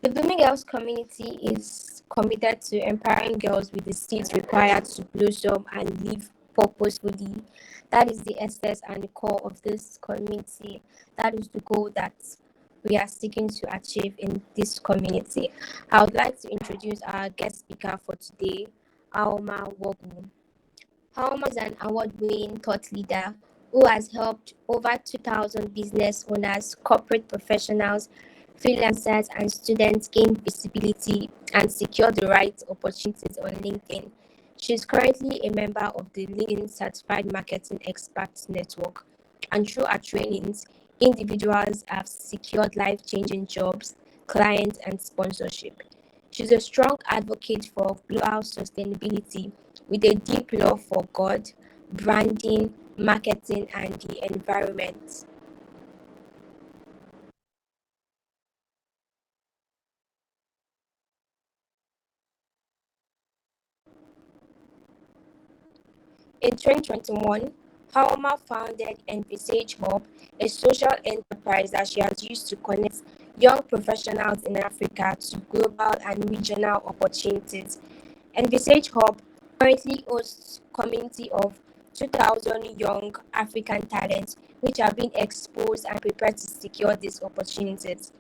The Blooming Girls community is committed to empowering girls with the seeds required to blossom and live purposefully. That is the essence and the core of this community. That is the goal that we are seeking to achieve in this community. I would like to introduce our guest speaker for today, Haoma Worgwu. Haoma is an award-winning thought leader who has helped over 2,000 business owners, corporate professionals, freelancers, and students gain visibility and secure the right opportunities on LinkedIn. She is currently a member of the LinkedIn Certified Marketing Experts Network, and through her trainings, individuals have secured life-changing jobs, clients, and sponsorship. She's a strong advocate for global sustainability with a deep love for God, branding, marketing, and the environment. In 2021, Haoma founded Envisage Hub, a social enterprise that she has used to connect young professionals in Africa to global and regional opportunities. Envisage Hub currently hosts a community of 2,000 young African talents which are being exposed and prepared to secure these opportunities.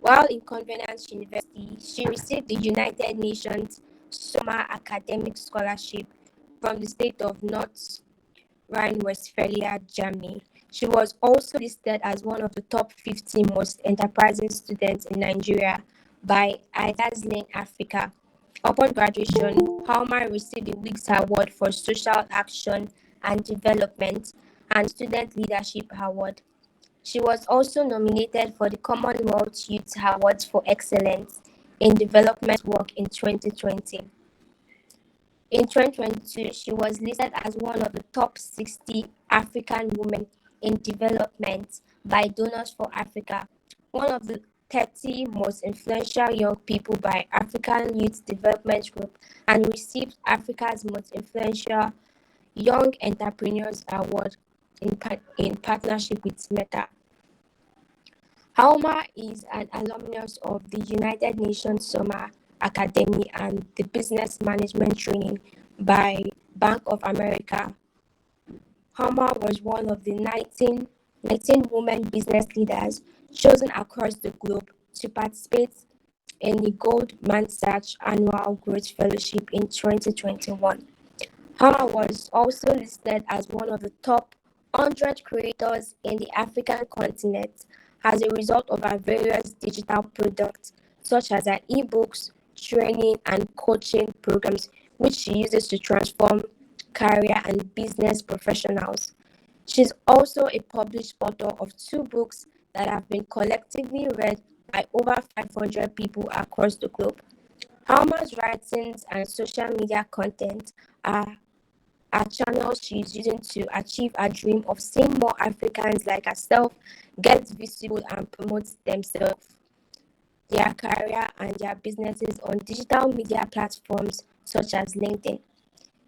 While in Convenience University, she received the United Nations Summer Academic Scholarship from the state of North Rhine-Westphalia, Germany. She was also listed as one of the top 50 most enterprising students in Nigeria by Ideas Lane Africa. Upon graduation, Hauma received the Wiggs Award for Social Action and Development and Student Leadership Award. She was also nominated for the Commonwealth Youth Award for Excellence in Development Work in 2020. In 2022, she was listed as one of the top 60 African women in development by Donors for Africa, one of the 30 most influential young people by African Youth Development Group, and received Africa's most influential Young Entrepreneurs Award in partnership with Meta. Haoma is an alumnus of the United Nations Summer Academy and the Business Management Training by Bank of America. Haoma was one of the 19 women business leaders chosen across the globe to participate in the Goldman Sachs Annual Growth Fellowship in 2021. Haoma was also listed as one of the top 100 creators in the African continent as a result of her various digital products, such as her ebooks, training, and coaching programs, which she uses to transform career and business professionals. She's also a published author of two books that have been collectively read by over 500 people across the globe. Halma's writings and social media content are a channel she's using to achieve her dream of seeing more Africans like herself get visible and promote themselves, their career, and their businesses on digital media platforms such as LinkedIn.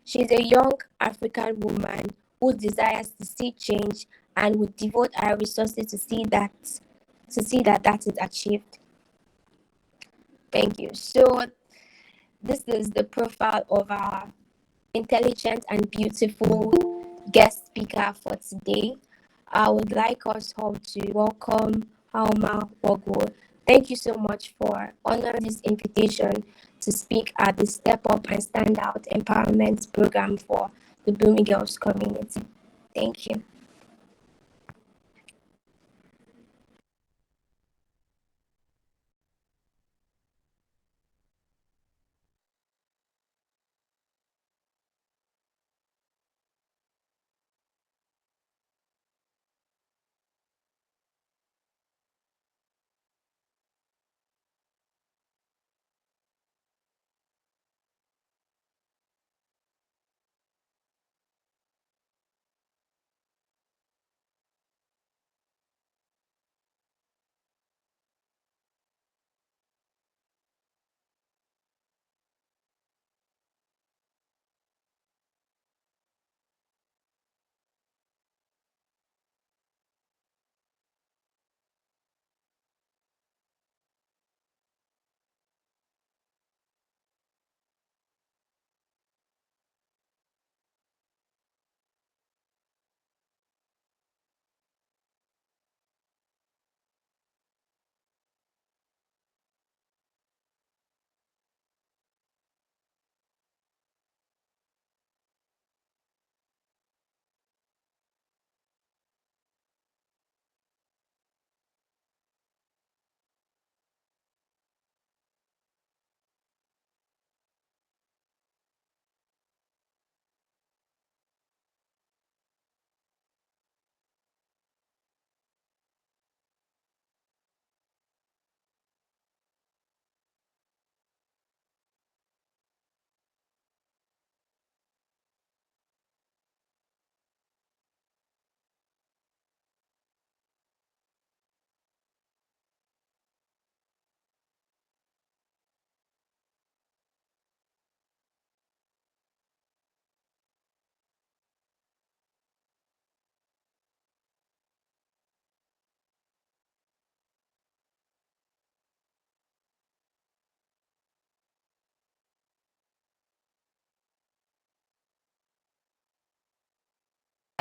She's a young African woman who desires to see change and would devote her resources to see that that is achieved. Thank you. So this is the profile of our intelligent and beautiful guest speaker for today. I would like us all to welcome Haoma Worgwu. Thank you so much for honoring this invitation to speak at the Step Up and Stand Out Empowerment Program for the Blooming Girls community. Thank you.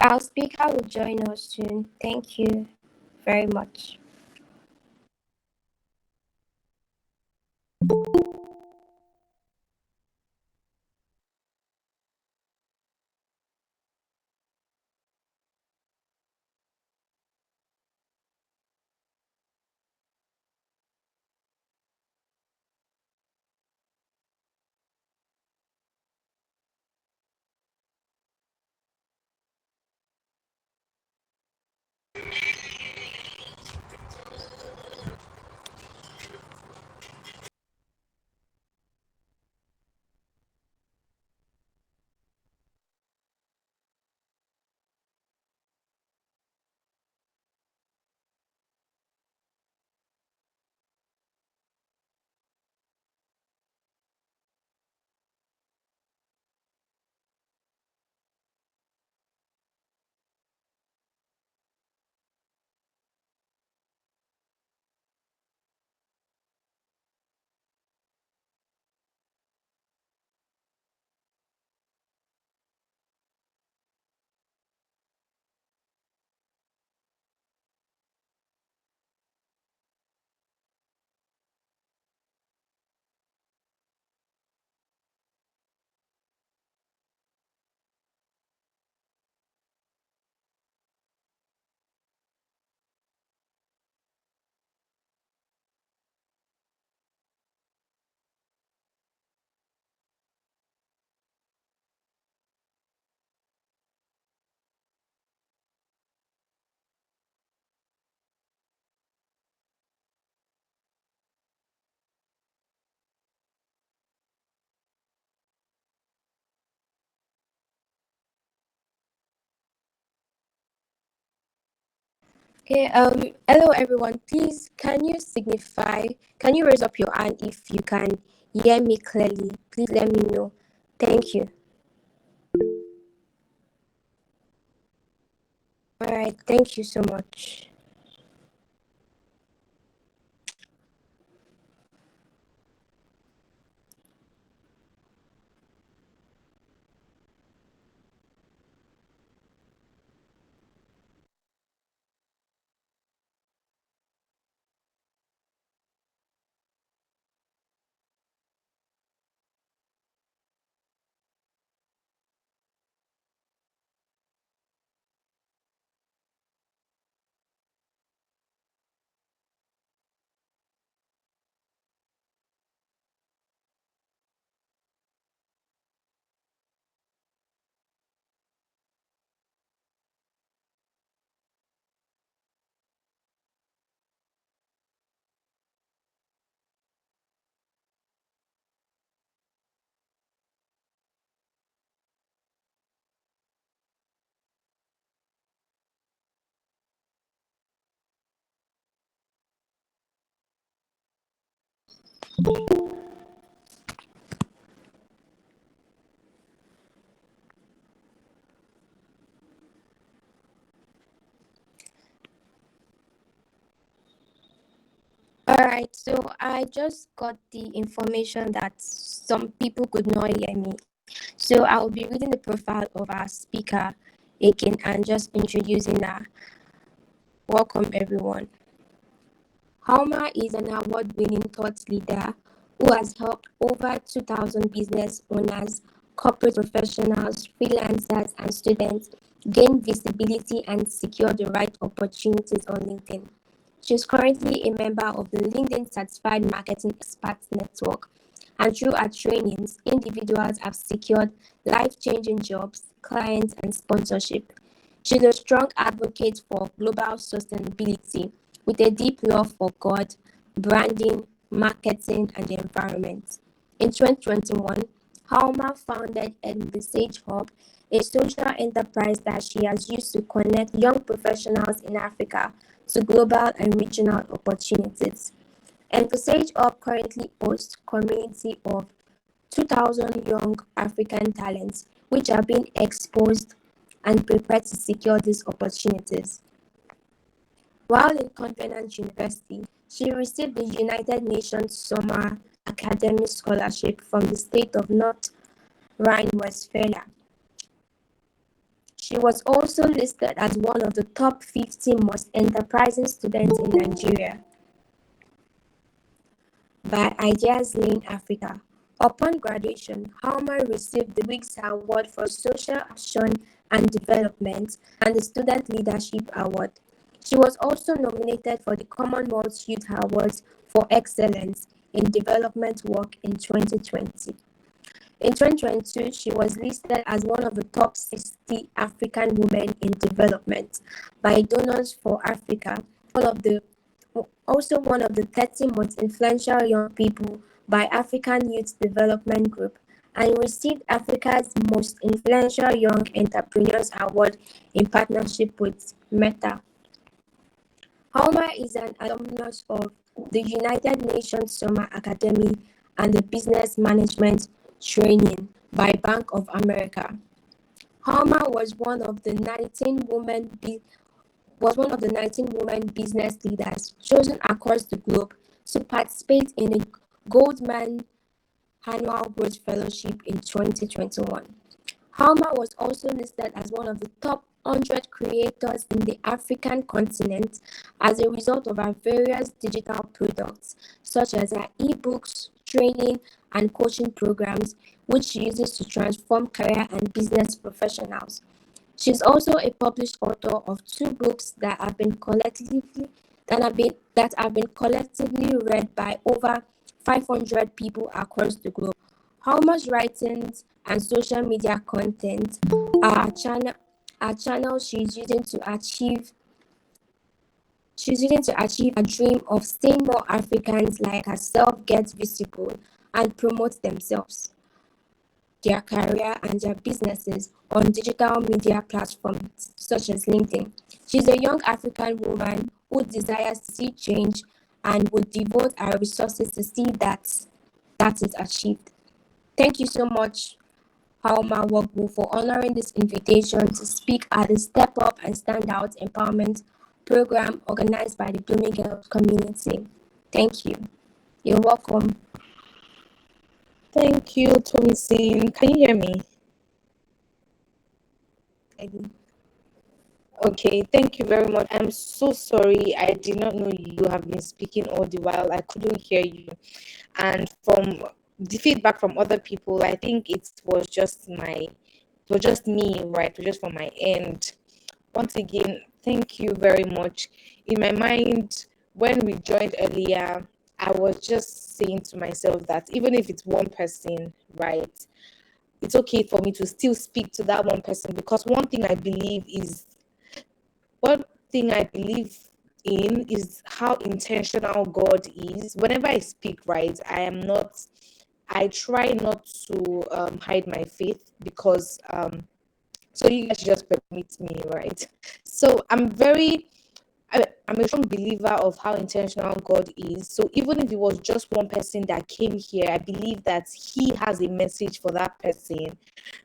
Our speaker will join us soon. Thank you very much. Okay, hello everyone. Please, can you raise up your hand if you can hear me clearly? Please let me know. Thank you. All right, thank you so much. All right, so I just got the information that some people could not hear me. So I'll be reading the profile of our speaker again and just introducing her. Welcome, everyone. Haoma is an award-winning thought leader who has helped over 2,000 business owners, corporate professionals, freelancers, and students gain visibility and secure the right opportunities on LinkedIn. She is currently a member of the LinkedIn Certified Marketing Experts Network, and through her trainings, individuals have secured life-changing jobs, clients, and sponsorship. She's a strong advocate for global sustainability with a deep love for God, branding, marketing, and the environment. In 2021, Haoma founded Envisage Hub, a social enterprise that she has used to connect young professionals in Africa to global and regional opportunities. Envisage Hub currently hosts a community of 2,000 young African talents which are being exposed and prepared to secure these opportunities. While in Covenant University, she received the United Nations Summer Academic Scholarship from the state of North Rhine-Westphalia. She was also listed as one of the top 50 most enterprising students in Nigeria by Ideas Lane Africa. Upon graduation, Haoma received the Wiggs Award for Social Action and Development and the Student Leadership Award. She was also nominated for the Commonwealth Youth Awards for Excellence in Development Work in 2020. In 2022, she was listed as one of the top 60 African women in development by Donors for Africa, also one of the 30 most influential young people by African Youth Development Group, and received Africa's Most Influential Young Entrepreneurs Award in partnership with Meta. Haoma is an alumnus of the United Nations Summer Academy and the Business Management Training by Bank of America. Haoma was one of the 19 women business leaders chosen across the globe to participate in the Goldman Annual Growth Fellowship in 2021. Haoma was also listed as one of the top 100 creators in the African continent as a result of her various digital products, such as her ebooks, training, and coaching programs, which she uses to transform career and business professionals. She's also a published author of 2 books that have been collectively read by over 500 people across the globe. Haoma's writings and social media content are channels she's using to achieve a dream of seeing more Africans like herself get visible and promote themselves, their career, and their businesses on digital media platforms such as LinkedIn. She's a young African woman who desires to see change and would devote her resources to see that is achieved. Thank you so much, Haoma Worgwu, for honoring this invitation to speak at the Step Up and Stand Out Empowerment program organized by the Blooming Girls community. Thank you. You're welcome. Thank you, Tommy Singh. Can you hear me? Okay, thank you very much. I'm so sorry. I did not know you have been speaking all the while. I couldn't hear you. And from the feedback from other people, I think it was just me, right? It was just from my end. Once again, thank you very much. In my mind, when we joined earlier, I was just saying to myself that even if it's one person, right, it's okay for me to still speak to that one person, because one thing I believe in is how intentional God is. Whenever I speak, right, I try not to hide my faith, because so you guys just permit me, right? So I'm a strong believer of how intentional God is. So even if it was just one person that came here, I believe that He has a message for that person,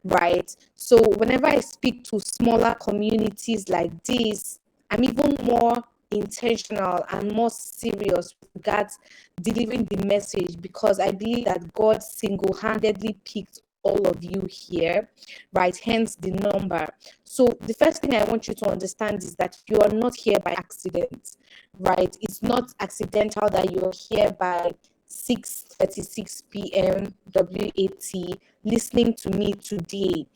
right? So whenever I speak to smaller communities like this, I'm even more intentional and more serious with regards delivering the message, because I believe that God single-handedly picked all of you here, right? Hence the number. So the first thing I want you to understand is that you are not here by accident, right? It's not accidental that you're here by 6:36 p.m. WAT listening to me today,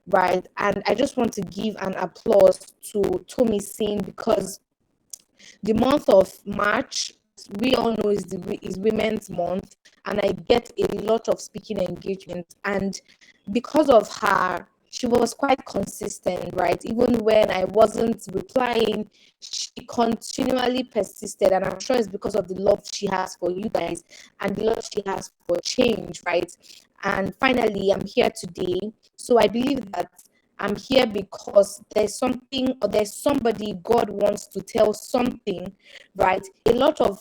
right? And I just want to give an applause to Tommy Singh, because the month of March, we all know, is Women's Month, and I get a lot of speaking engagements. And because of her, she was quite consistent, right? Even when I wasn't replying, she continually persisted, and I'm sure it's because of the love she has for you guys and the love she has for change, right? And finally, I'm here today. So I believe that I'm here because there's something, or there's somebody God wants to tell something, right? A lot of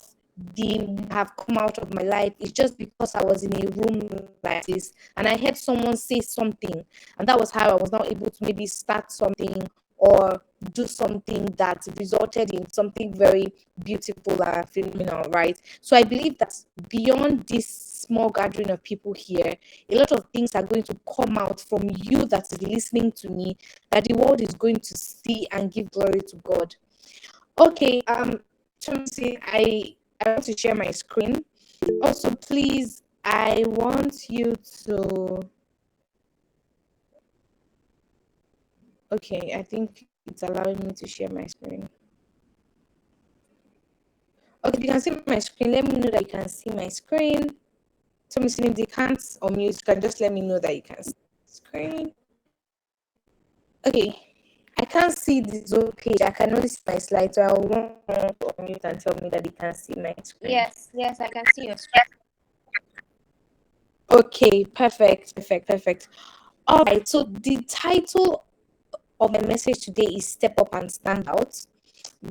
the have come out of my life is just because I was in a room like this and I heard someone say something, and that was how I was now able to maybe start something or do something that resulted in something very beautiful and phenomenal, right? So I believe that beyond this small gathering of people here, a lot of things are going to come out from you that is listening to me, that the world is going to see and give glory to God. Okay, Chelsea, I want to share my screen. Also, please, I want you to. Okay, I think it's allowing me to share my screen. Okay, if you can see my screen, let me know that you can see my screen. So, Miss Lim, they can't unmute. You can just let me know that you can see the screen. Okay, I can't see the Zoom page. I can only see my slide, so I will want someone to unmute and tell me that they can see my screen. Yes, I can see your screen. Okay, perfect. All right, so the title of my message today is Step Up and Stand Out,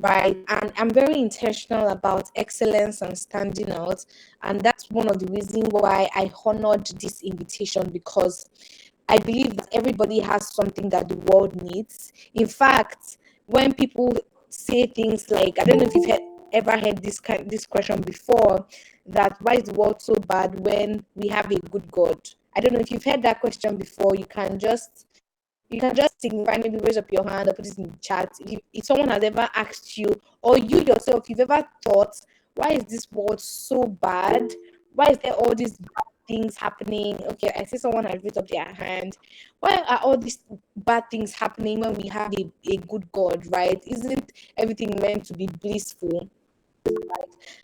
right? And I'm very intentional about excellence and standing out. And that's one of the reasons why I honored this invitation, because I believe that everybody has something that the world needs. In fact, when people say things like, I don't know if ever heard this question before, that why is the world so bad when we have a good God? I don't know if you've heard that question before. You can just signify, maybe raise up your hand or put it in the chat. If someone has ever asked you, or you yourself, you've ever thought, why is this world so bad? Why is there all these bad things happening? Okay, I see someone has raised up their hand. Why are all these bad things happening when we have a good God, right? Isn't everything meant to be blissful?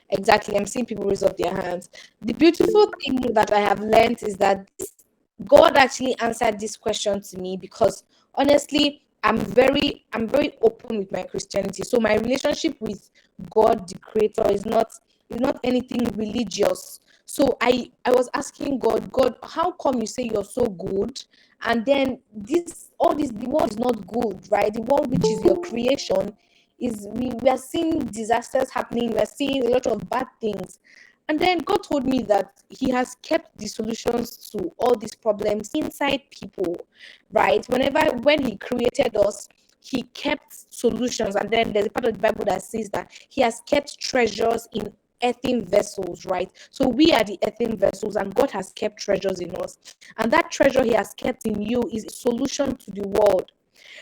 Exactly. I'm seeing people raise up their hands. The beautiful thing that I have learned is that God actually answered this question to me, because honestly, I'm very open with my Christianity. So my relationship with God, the Creator, is not anything religious. So I was asking God, how come you say you're so good, and then the world is not good, right? The world, which is your creation, is we are seeing disasters happening. We are seeing a lot of bad things. And then God told me that He has kept the solutions to all these problems inside people, right? When He created us, He kept solutions. And then there's a part of the Bible that says that He has kept treasures in earthen vessels, right? So we are the earthen vessels, and God has kept treasures in us. And that treasure He has kept in you is a solution to the world.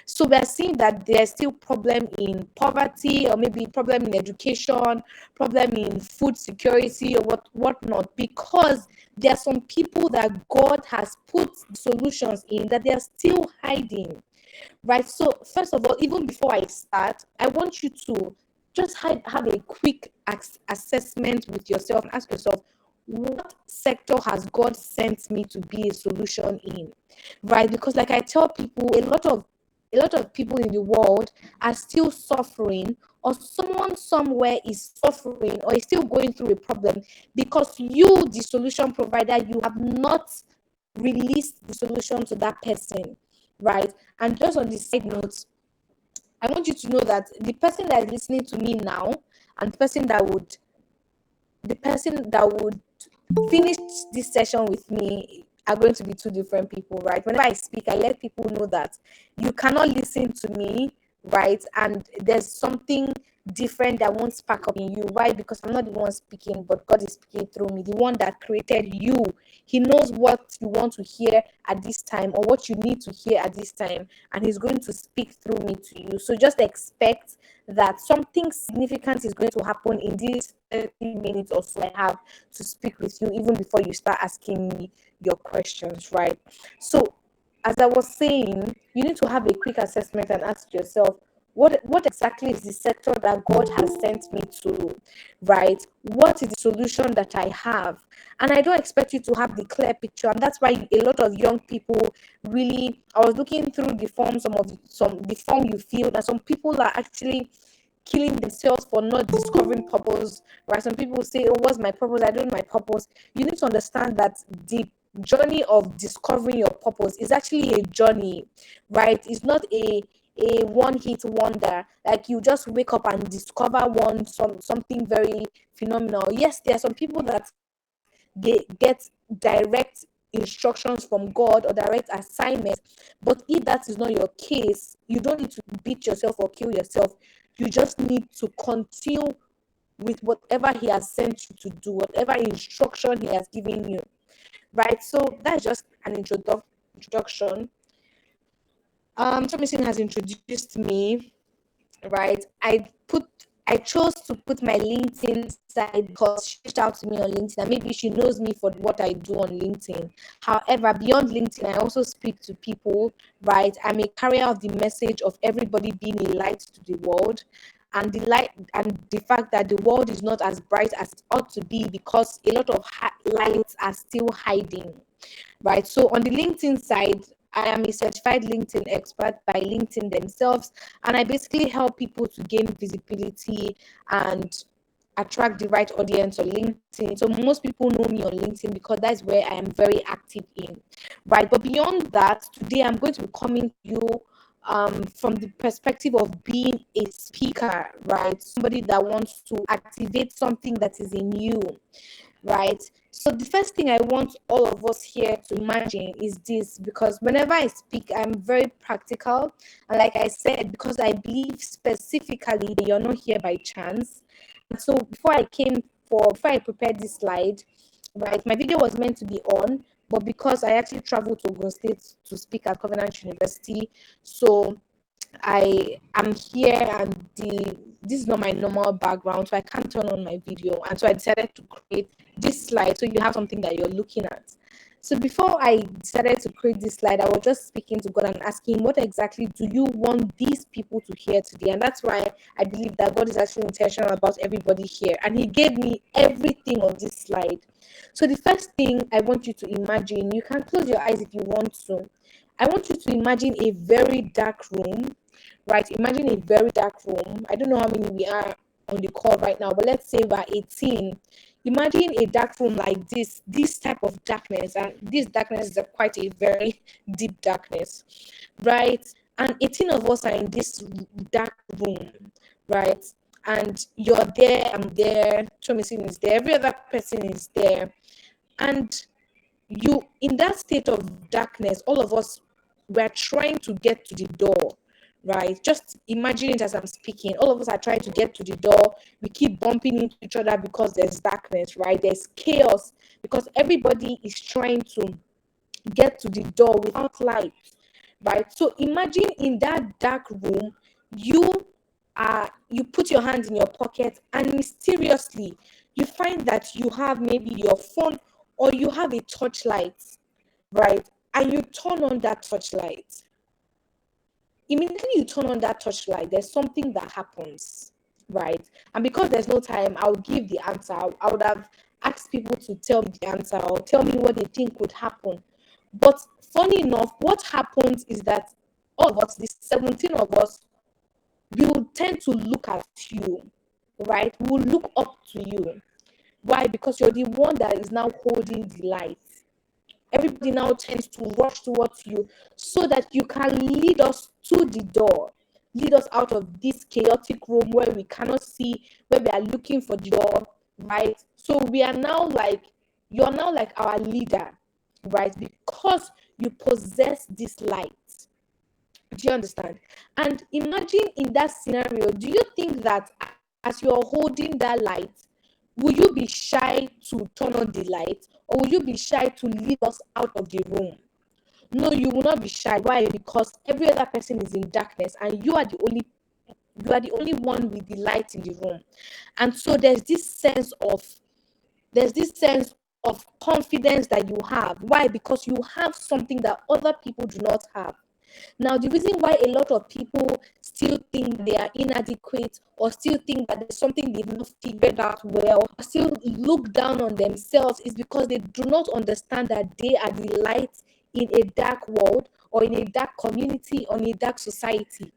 So we are seeing that there's still problem in poverty, or maybe problem in education, problem in food security, or whatnot, because there are some people that God has put solutions in that they are still hiding, right? So first of all, even before I start, I want you to just have a quick assessment with yourself and ask yourself, what sector has God sent me to be a solution in, right? Because like I tell people, a lot of people in the world are still suffering, or someone somewhere is suffering or is still going through a problem, because you, the solution provider, you have not released the solution to that person, right? And just on the side note, I want you to know that the person that is listening to me now, and the person that would finish this session with me, are going to be two different people, right? Whenever I speak, I let people know that you cannot listen to me, right? And there's something different that won't spark up in you. Why? Because I'm not the one speaking, but God is speaking through me, the one that created you. He knows what you want to hear at this time, or what you need to hear at this time, and He's going to speak through me to you. So just expect that something significant is going to happen in these 30 minutes or so I have to speak with you, even before you start asking me your questions, right? So, as I was saying, you need to have a quick assessment and ask yourself, what exactly is the sector that God has sent me to, right? What is the solution that I have? And I don't expect you to have the clear picture, and that's why a lot of young people really. I was looking through the form, the form you filled, and some people are actually killing themselves for not discovering purpose, right? Some people say, oh, what's my purpose? I don't know my purpose. You need to understand that the journey of discovering your purpose is actually a journey, right? It's not a one hit wonder, like you just wake up and discover something very phenomenal. Yes, there are some people that they get direct instructions from God or direct assignments. But if that is not your case, you don't need to beat yourself or kill yourself. You just need to continue with whatever He has sent you to do, whatever instruction He has given you, right? So that's just an introduction. Thomason has introduced me, right? I chose to put my LinkedIn side because she reached out to me on LinkedIn, and maybe she knows me for what I do on LinkedIn. However, beyond LinkedIn, I also speak to people, right? I'm a carrier of the message of everybody being a light to the world, and the light and the fact that the world is not as bright as it ought to be because a lot of lights are still hiding, right? So on the LinkedIn side, I am a certified LinkedIn expert by LinkedIn themselves, and I basically help people to gain visibility and attract the right audience on LinkedIn. So most people know me on LinkedIn because that's where I am very active in, right? But beyond that, today I'm going to be coming to you from the perspective of being a speaker, right? Somebody that wants to activate something that is in you, right? So the first thing I want all of us here to imagine is this, because whenever I speak, I'm very practical. And like I said, because I believe specifically that you're not here by chance. And so before I prepared this slide, right, my video was meant to be on, but because I actually traveled to Ogun State to speak at Covenant University, so I am here, and this is not my normal background, so I can't turn on my video. And so I decided to create this slide so you have something that you're looking at. So before I decided to create this slide, I was just speaking to God and asking, what exactly do you want these people to hear today? And that's why I believe that God is actually intentional about everybody here. And He gave me everything on this slide. So the first thing I want you to imagine, you can close your eyes if you want to. I want you to imagine a very dark room, right? Imagine a very dark room. I don't know how many we are on the call right now, but let's say we're 18. Imagine a dark room like this type of darkness, and this darkness is quite a very deep darkness, right? And 18 of us are in this dark room, right? And you're there, I'm there, Thomason is there, every other person is there. And you, in that state of darkness, all of us, we're trying to get to the door, right? Just imagine it as I'm speaking. All of us are trying to get to the door. We keep bumping into each other because there's darkness, right? There's chaos because everybody is trying to get to the door without light, right? So imagine in that dark room, you you put your hand in your pocket, and mysteriously you find that you have maybe your phone or you have a torchlight, right? And you turn on that torchlight. Immediately you turn on that torchlight, there's something that happens, right? And because there's no time, I'll give the answer. I would have asked people to tell me the answer or tell me what they think would happen. But funny enough, what happens is that all of us, the 17 of us, will tend to look at you, right? We'll look up to you. Why? Because you're the one that is now holding the light. Everybody now tends to rush towards you so that you can lead us to the door, lead us out of this chaotic room where we cannot see, where we are looking for the door, right? So we are now like, you're now like our leader, right? Because you possess this light. Do you understand? And imagine in that scenario, do you think that as you're holding that light, will you be shy to turn on the light, or will you be shy to lead us out of the room? No, you will not be shy. Why? Because every other person is in darkness, and you are the only one with the light in the room. And so there's this sense of confidence that you have. Why? Because you have something that other people do not have. Now, the reason why a lot of people still think they are inadequate, or still think that there's something they've not figured out well, or still look down on themselves, is because they do not understand that they are the light in a dark world, or in a dark community, or in a dark society.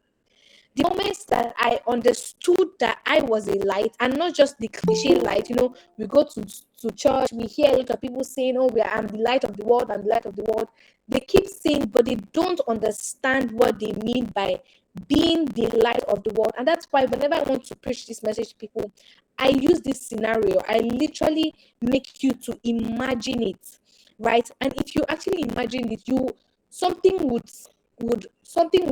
The moments that I understood that I was a light, and not just the cliche light, we go to church, we hear a lot of people saying, oh, I'm the light of the world, I'm the light of the world. They keep saying, but they don't understand what they mean by being the light of the world. And that's why whenever I want to preach this message to people, I use this scenario. I literally make you to imagine it. right? And if you actually imagine it, you something would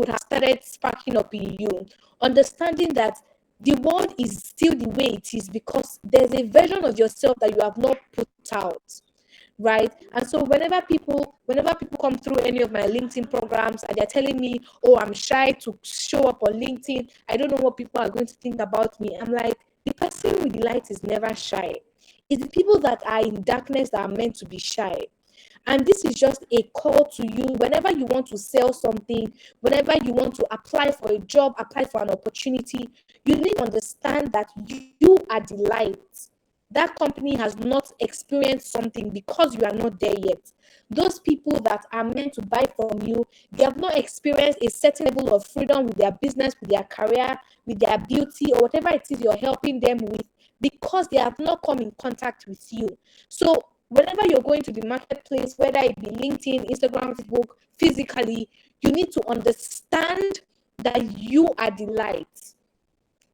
have started sparking up in you, understanding that the world is still the way it is because there's a version of yourself that you have not put out, right? And so whenever people come through any of my LinkedIn programs and they're telling me, oh, I'm shy to show up on LinkedIn, I don't know what people are going to think about me, I'm like, the person with the light is never shy. It's the people that are in darkness that are meant to be shy. And this is just a call to you whenever you want to sell something, whenever you want to apply for a job, apply for an opportunity, you need to understand that you are the light. That company has not experienced something because you are not there yet. Those people that are meant to buy from you, they have not experienced a certain level of freedom with their business, with their career, with their beauty, or whatever it is you're helping them with, because they have not come in contact with you. So whenever you're going to the marketplace, whether it be LinkedIn, Instagram, Facebook, physically, you need to understand that you are the light,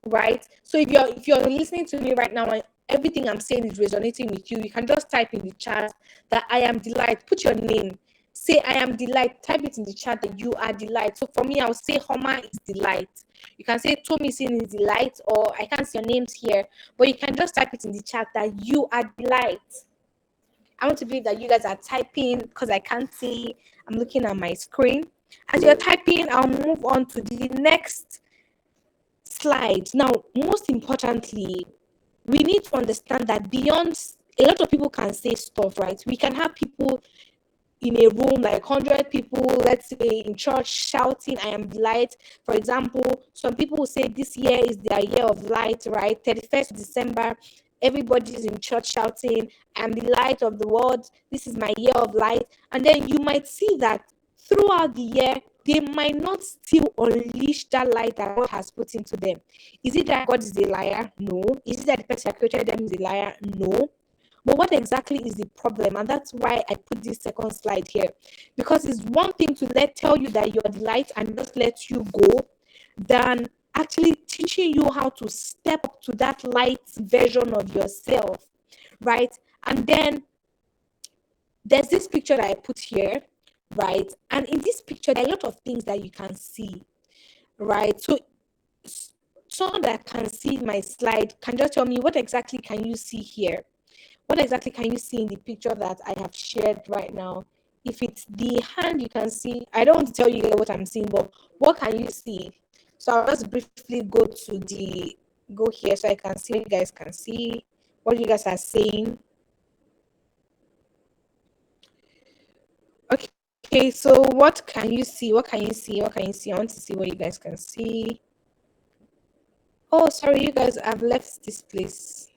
right? So if you're listening to me right now and everything I'm saying is resonating with you, you can just type in the chat that I am the light. Put your name. Say I am the light. Type it in the chat that you are the light. So for me, I'll say Haoma is the light. You can say Tommy Sin is the light, or I can't see your names here, but you can just type it in the chat that you are the light. I want to believe that you guys are typing because I can't see. I'm looking at my screen. As you're typing, I'll move on to the next slide. Now, most importantly, we need to understand that beyond a lot of people can say stuff, right? We can have people in a room, like 100 people, let's say in church, shouting, I am the light. For example, some people will say this year is their year of light, right? 31st December, everybody is in church shouting, I am the light of the world. This is my year of light. And then you might see that throughout the year, they might not still unleash that light that God has put into them. Is it that God is a liar? No. Is it that the person that created them is a liar? No. But what exactly is the problem? And that's why I put this second slide here. Because it's one thing to tell you that you're the light and just let you go, than actually teaching you how to step up to that light version of yourself, right? And then there's this picture that I put here, right? And in this picture, there are a lot of things that you can see, right? So someone that can see my slide can just tell me, what exactly can you see here? What exactly can you see in the picture that I have shared right now? If it's the hand, you can see. I don't want to tell you what I'm seeing, but what can you see? So I'll just briefly go here so I can see what you guys can see, what you guys are saying. Okay, so what can you see? What can you see? What can you see? I want to see what you guys can see. Oh, sorry, you guys have left this place.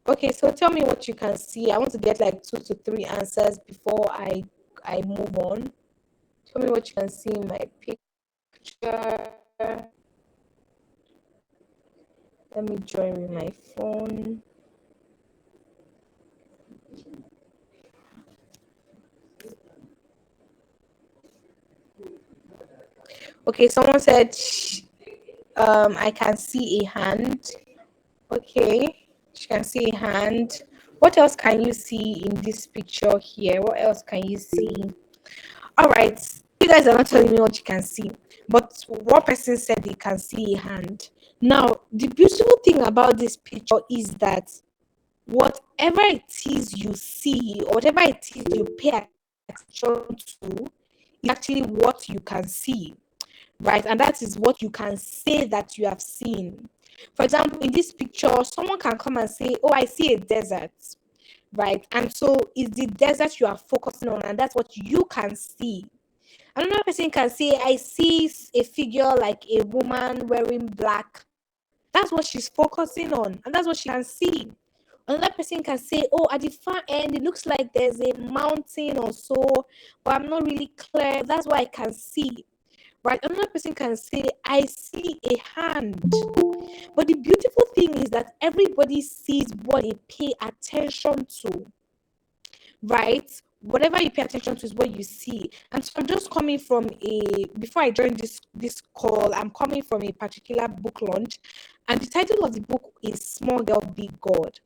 Okay, so tell me what you can see. I want to get like 2 to 3 answers before I move on. Tell me what you can see in my picture. Let me join with my phone. Okay, someone said I can see a hand. Okay, you can see a hand. What else can you see in this picture here? What else can you see? All right, you guys are not telling me what you can see, but one person said they can see a hand. Now, the beautiful thing about this picture is that whatever it is you see, or whatever it is you pay attention to, is actually what you can see, right? And that is what you can say that you have seen. For example, in this picture, someone can come and say, oh, I see a desert, right? And so it's the desert you are focusing on, and that's what you can see. Another person can say, I see a figure like a woman wearing black. That's what she's focusing on, and that's what she can see. Another person can say, oh, at the far end, it looks like there's a mountain or so, but I'm not really clear. That's what I can see. Right? Another person can say, I see a hand. But the beautiful thing is that everybody sees what they pay attention to, right? Whatever you pay attention to is what you see. And so I'm just coming from before I joined this call, I'm coming from a particular book launch, and the title of the book is Small Girl Big God.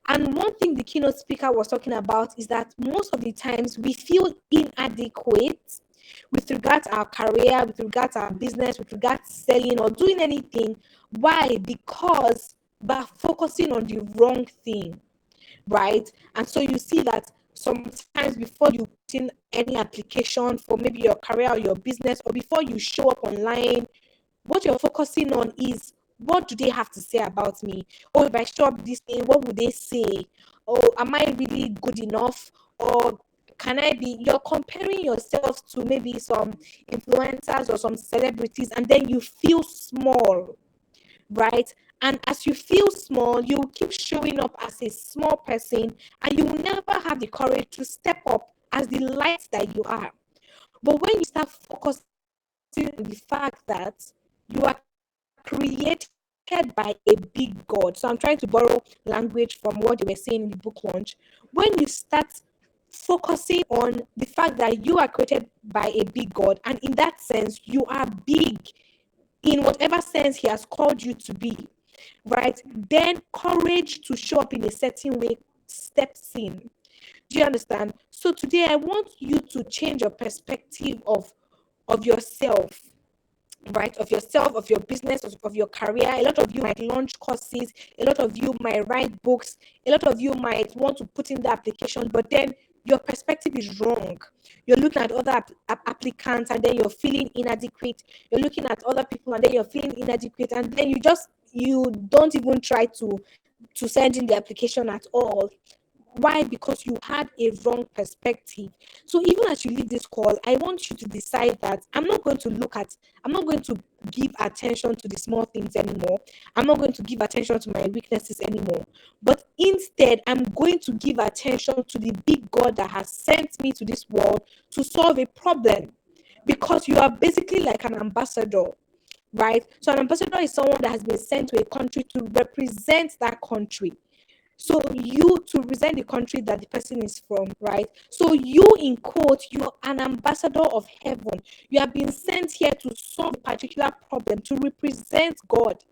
And one thing the keynote speaker was talking about is that most of the times we feel inadequate with regards to our career, with regards to our business, with regards to selling or doing anything. Why? Because we're focusing on the wrong thing, right? And so you see that sometimes before you put in any application for maybe your career or your business, or before you show up online, what you're focusing on is, what do they have to say about me? Or if I show up this day, what would they say? Or am I really good enough? Or can I be? You're comparing yourself to maybe some influencers or some celebrities, and then you feel small, right? And as you feel small, you keep showing up as a small person, and you will never have the courage to step up as the light that you are. But when you start focusing on the fact that you are created by a big God, so I'm trying to borrow language from what they were saying in the book launch. When you start focusing on the fact that you are created by a big God, and in that sense, you are big in whatever sense He has called you to be, right? Then courage to show up in a certain way steps in. Do you understand? So today I want you to change your perspective of yourself, right? Of yourself, of your business, of your career. A lot of you might launch courses, a lot of you might write books, a lot of you might want to put in the application, but then your perspective is wrong. You're looking at other applicants, and then you're feeling inadequate. You're looking at other people, and then you're feeling inadequate, and then you don't even try to send in the application at all. Why? Because you had a wrong perspective. So even as you leave this call, I want you to decide that I'm not going to give attention to the small things anymore. I'm not going to give attention to my weaknesses anymore. But instead, I'm going to give attention to the big God that has sent me to this world to solve a problem. Because you are basically like an ambassador, right? So an ambassador is someone that has been sent to a country to represent that country. So you to represent the country that the person is from, right? So you, in quote, you're an ambassador of heaven. You have been sent here to solve a particular problem, to represent God.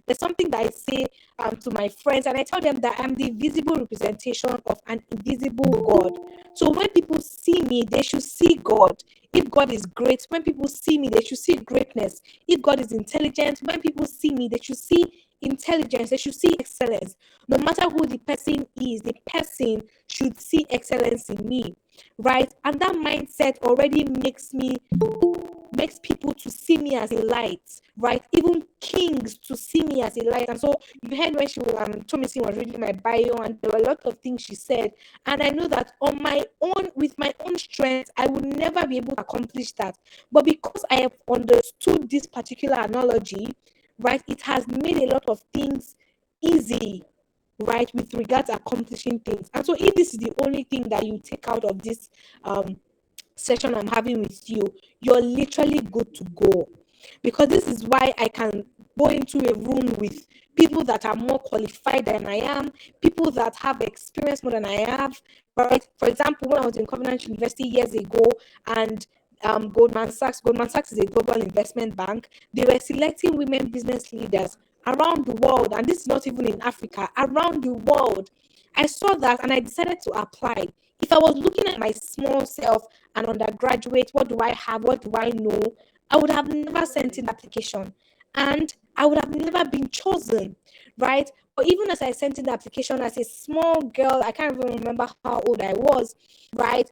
There's something that I say to my friends, and I tell them that I'm the visible representation of an invisible God. So when people see me, they should see God. If God is great, when people see me, they should see greatness. If God is intelligent, when people see me, they should see intelligence, they should see excellence. No matter who the person is, the person should see excellence in me, right? And that mindset already makes people to see me as a light, right? Even kings to see me as a light. And so you heard when she Thomasin was reading my bio, and there were a lot of things she said. And I know that on my own, with my own strength, I would never be able to accomplish that. But because I have understood this particular analogy, right, it has made a lot of things easy, right, with regards to accomplishing things. And so if this is the only thing that you take out of this session I'm having with you, you're literally good to go. Because this is why I can go into a room with people that are more qualified than I am, people that have experience more than I have, right? For example, when I was in Covenant University years ago, and Goldman Sachs is a global investment bank, they were selecting women business leaders around the world, and this is not even in Africa, around the world. I saw that and I decided to apply. If I was looking at my small self, an undergraduate, what do I have? What do I know? I would have never sent in the application, and I would have never been chosen, right? But even as I sent in the application as a small girl, I can't even remember how old I was, right?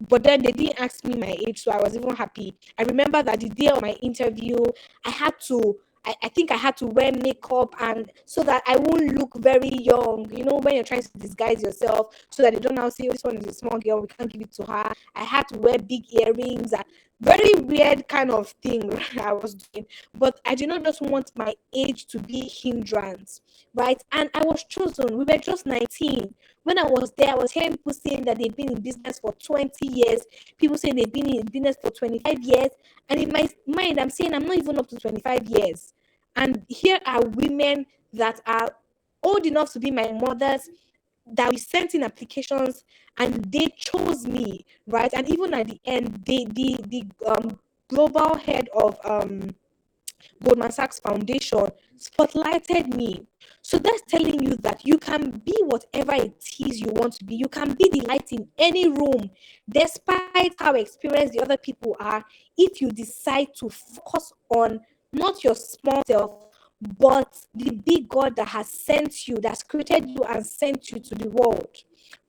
But then they didn't ask me my age, so I was even happy. I remember that the day of my interview, I had to I think I had to wear makeup, and so that I won't look very young. You know, when you're trying to disguise yourself so that they don't now say, oh, this one is a small girl, we can't give it to her. I had to wear big earrings. Very weird kind of thing I was doing. But I did not just want my age to be hindrance, right? And I was chosen. We were just 19. When I was there, I was hearing people saying that they've been in business for 20 years, people saying they've been in business for 25 years. And in my mind, I'm saying I'm not even up to 25 years. And here are women that are old enough to be my mothers, that we sent in applications, and they chose me, right? And even at the end, the global head of Goldman Sachs Foundation spotlighted me. So that's telling you that you can be whatever it is you want to be. You can be the light in any room, despite how experienced the other people are, if you decide to focus on not your small self, but the big God that has sent you, that's created you and sent you to the world.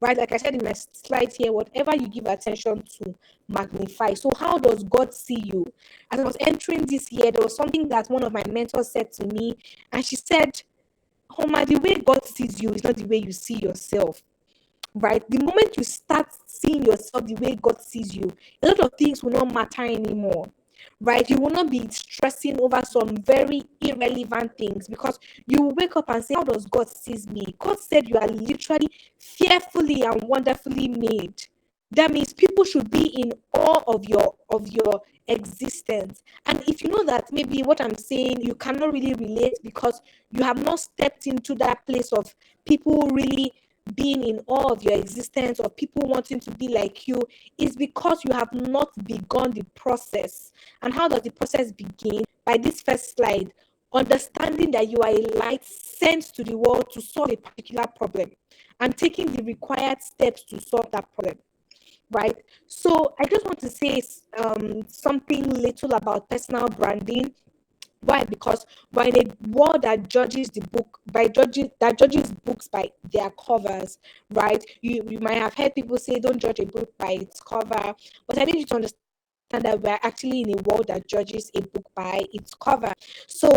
Right? Like I said in my slide here, whatever you give attention to, magnify. So, how does God see you? As I was entering this year, there was something that one of my mentors said to me, and she said, Homa, the way God sees you is not the way you see yourself. Right? The moment you start seeing yourself the way God sees you, a lot of things will not matter anymore. Right? You will not be stressing over some very irrelevant things, because you will wake up and say, how does God sees me? God said you are literally fearfully and wonderfully made. That means people should be in awe of your existence. And if you know that maybe what I'm saying you cannot really relate because you have not stepped into that place of people really being in awe of your existence, or people wanting to be like you, is because you have not begun the process. And how does the process begin? By this first slide, understanding that you are a light sent to the world to solve a particular problem, and taking the required steps to solve that problem. Right? So I just want to say something little about personal branding. Why? Because we're in a world that judges the book by judging that judges books by their covers, right? You might have heard people say don't judge a book by its cover, but I need you to understand that we're actually in a world that judges a book by its cover. So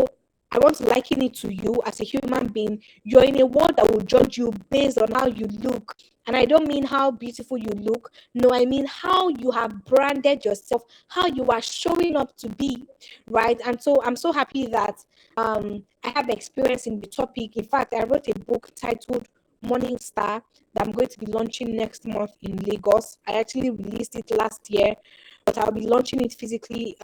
I want to liken it to you as a human being. You're in a world that will judge you based on how you look. And I don't mean how beautiful you look. No, I mean how you have branded yourself, how you are showing up to be, right? And so I'm so happy that I have experience in the topic. In fact, I wrote a book titled Morning Star that I'm going to be launching next month in Lagos. I actually released it last year, but I'll be launching it physically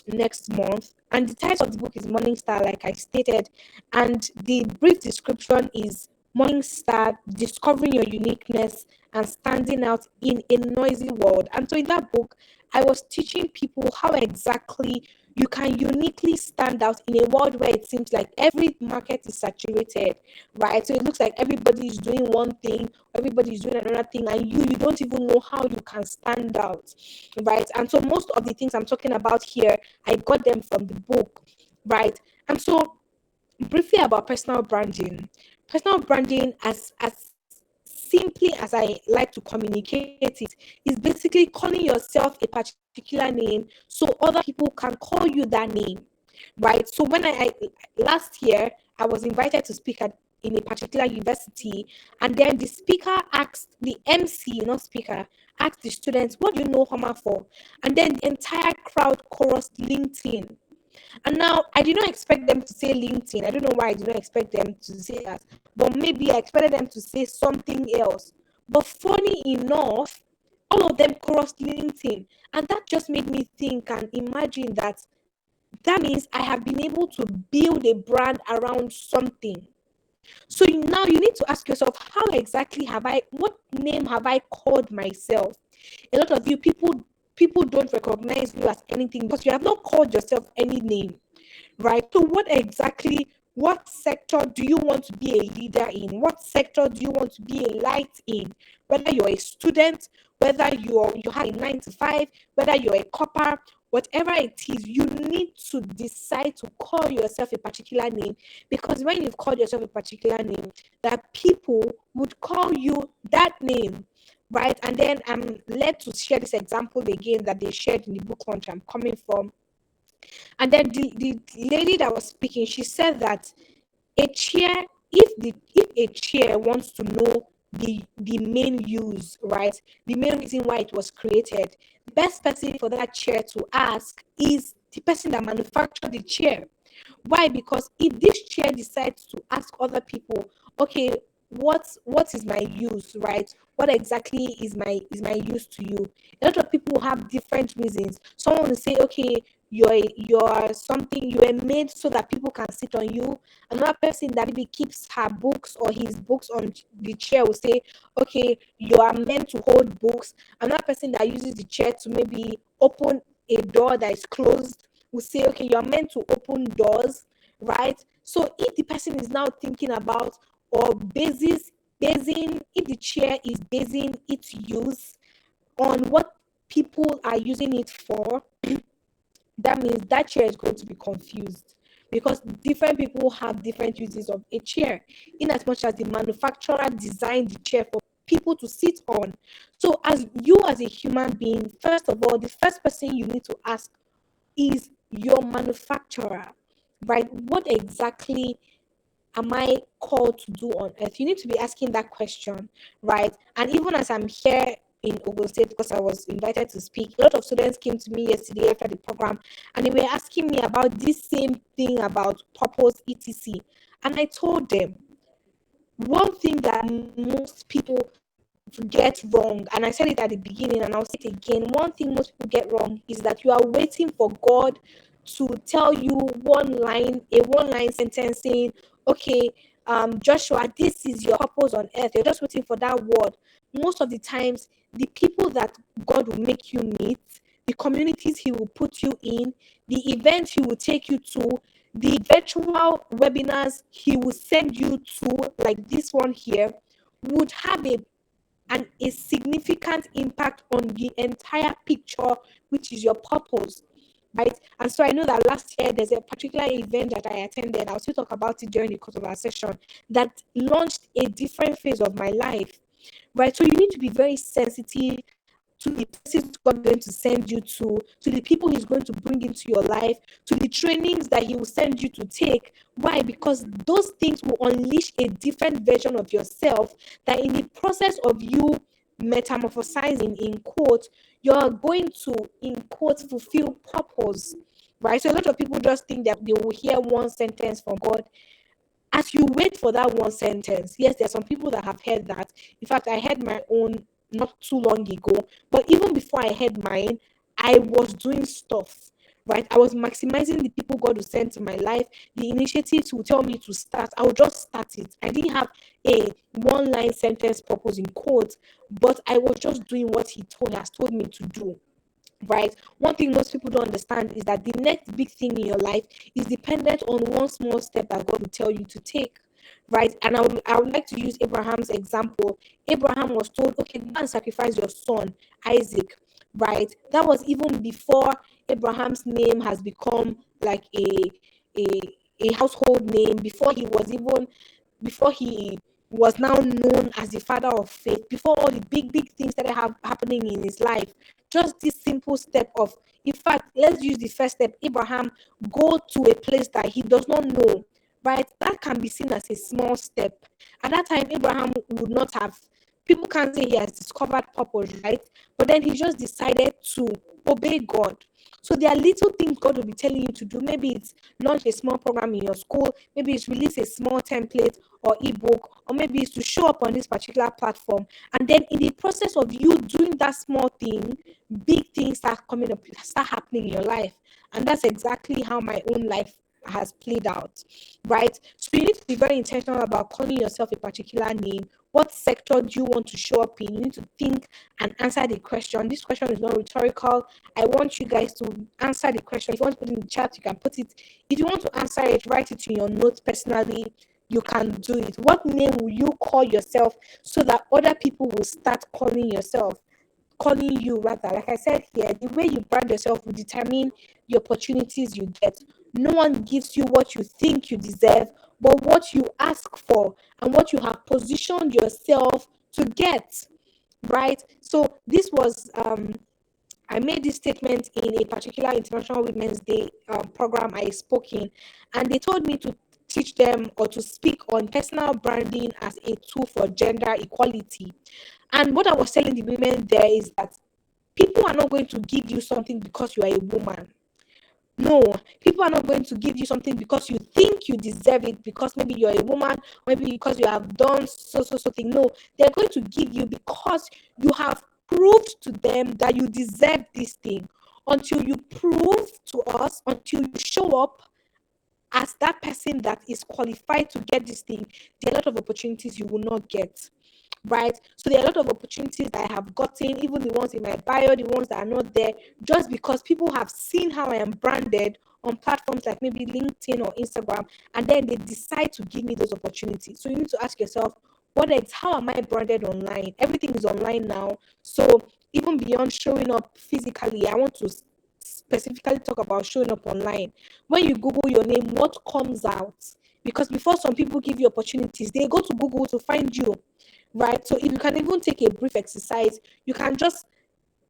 next month. And the title of the book is Morning Star, like I stated, and the brief description is Morning Star, discovering your uniqueness and standing out in a noisy world. And so in that book, I was teaching people how exactly you can uniquely stand out in a world where it seems like every market is saturated, right? So it looks like everybody is doing one thing, everybody is doing another thing, and you don't even know how you can stand out, right? And so most of the things I'm talking about here, I got them from the book, right? And so briefly about personal branding. Personal branding, as simply as I like to communicate it, is basically calling yourself a particular name so other people can call you that name, right? So when I last year I was invited to speak at in a particular university, and then the speaker asked the MC, not speaker, asked the students, "What do you know Homa for?" And then the entire crowd chorused LinkedIn. And now I did not expect them to say LinkedIn. I don't know why I did not expect them to say that, but maybe I expected them to say something else. But funny enough, all of them crossed LinkedIn. And that just made me think and imagine that that means I have been able to build a brand around something. So now you need to ask yourself, how exactly what name have I called myself? A lot of you people don't recognize you as anything because you have not called yourself any name, right? So what sector do you want to be a leader in? What sector do you want to be a light in? Whether you're a student, whether you have a 9 to 5, whether you're a copper, whatever it is, you need to decide to call yourself a particular name, because when you've called yourself a particular name, that people would call you that name, right? And then I'm led to share this example again that they shared in the book launch I'm coming from. And then the lady that was speaking, she said that a chair, if a chair wants to know the main use, right? The main reason why it was created, the best person for that chair to ask is the person that manufactured the chair. Why? Because if this chair decides to ask other people, okay, what is my use, right? What exactly is my use to you? A lot of people have different reasons. Someone will say, okay, you're something, you are made so that people can sit on you. Another person that maybe keeps her books or his books on the chair will say, okay, you are meant to hold books. Another person that uses the chair to maybe open a door that is closed, will say, okay, you're meant to open doors, right? So if the person is now thinking about or basing if the chair is basing its use on what people are using it for, that means that chair is going to be confused, because different people have different uses of a chair, in as much as the manufacturer designed the chair for people to sit on. So as you as a human being, first of all, the first person you need to ask is your manufacturer, right? What exactly am I called to do on earth? You need to be asking that question, right? And even as I'm here in Ogun State, because I was invited to speak, a lot of students came to me yesterday after the program, and they were asking me about this same thing about purpose, etc. And I told them, one thing that most people get wrong, and I said it at the beginning and I'll say it again, one thing most people get wrong is that you are waiting for God to tell you a one line sentence saying, okay, Joshua, this is your purpose on earth. You're just waiting for that word. Most of the times, the people that God will make you meet, the communities He will put you in, the events He will take you to, the virtual webinars He will send you to, like this one here, would have a significant impact on the entire picture, which is your purpose, right? And so I know that last year there's a particular event that I attended. I'll still talk about it during the course of our session, that launched a different phase of my life, right? So you need to be very sensitive to the places God is going to send you to the people He's going to bring into your life, to the trainings that He will send you to take. Why? Because those things will unleash a different version of yourself, that in the process of you metamorphosizing, in quote, you're going to, in quote, fulfill purpose, right? So a lot of people just think that they will hear one sentence from God. As you wait for that one sentence, yes, there are some people that have heard that. In fact, I heard my own not too long ago. But even before I heard mine, I was doing stuff, right? I was maximizing the people God would send to my life, the initiatives will tell me to start. I would just start it. I didn't have a one line sentence purpose in quotes, but I was just doing what has told me to do, right? One thing most people don't understand is that the next big thing in your life is dependent on one small step that God will tell you to take, right? And I would like to use Abraham's example. Abraham was told, okay, go and sacrifice your son Isaac, right? That was even before Abraham's name has become like a a household name, before he was now known as the father of faith, before all the big things started happening in his life. Just this simple step of, in fact, let's use the first step. Abraham, go to a place that he does not know, right? That can be seen as a small step. At that time, Abraham would not have, people can't say he has discovered purpose, right? But then he just decided to obey God. So there are little things God will be telling you to do. Maybe it's launch a small program in your school, maybe it's release a small template or ebook, or maybe it's to show up on this particular platform. And then in the process of you doing that small thing, big things start happening in your life. And that's exactly how my own life has played out, right? So you need to be very intentional about calling yourself a particular name. What sector do you want to show up in? You need to think and answer the question. This question is not rhetorical. I want you guys to answer the question. If you want to put it in the chat, you can put it. If you want to answer it, write it in your notes personally. You can do it. What name will you call yourself so that other people will start calling you rather? Like I said here, the way you brand yourself will determine the opportunities you get. No one gives you what you think you deserve, but what you ask for and what you have positioned yourself to get, right? So this was I made this statement in a particular International Women's Day program I spoke in, and they told me to teach them or to speak on personal branding as a tool for gender equality. And what I was telling the women there is that people are not going to give you something because you are a woman. No, people are not going to give you something because you think you deserve it, because maybe you're a woman, maybe because you have done so thing. No, they're going to give you because you have proved to them that you deserve this thing. Until you prove to us, until you show up as that person that is qualified to get this thing, there are a lot of opportunities you will not get. right? So there are a lot of opportunities that I have gotten, even the ones in my bio, the ones that are not there, just because people have seen how I am branded on platforms like maybe LinkedIn or Instagram, and then they decide to give me those opportunities. So you need to ask yourself, how am I branded online? Everything is online now. So even beyond showing up physically, I want to specifically talk about showing up online. When you Google your name, what comes out? Because before some people give you opportunities, they go to Google to find you, right? So if you can even take a brief exercise, you can just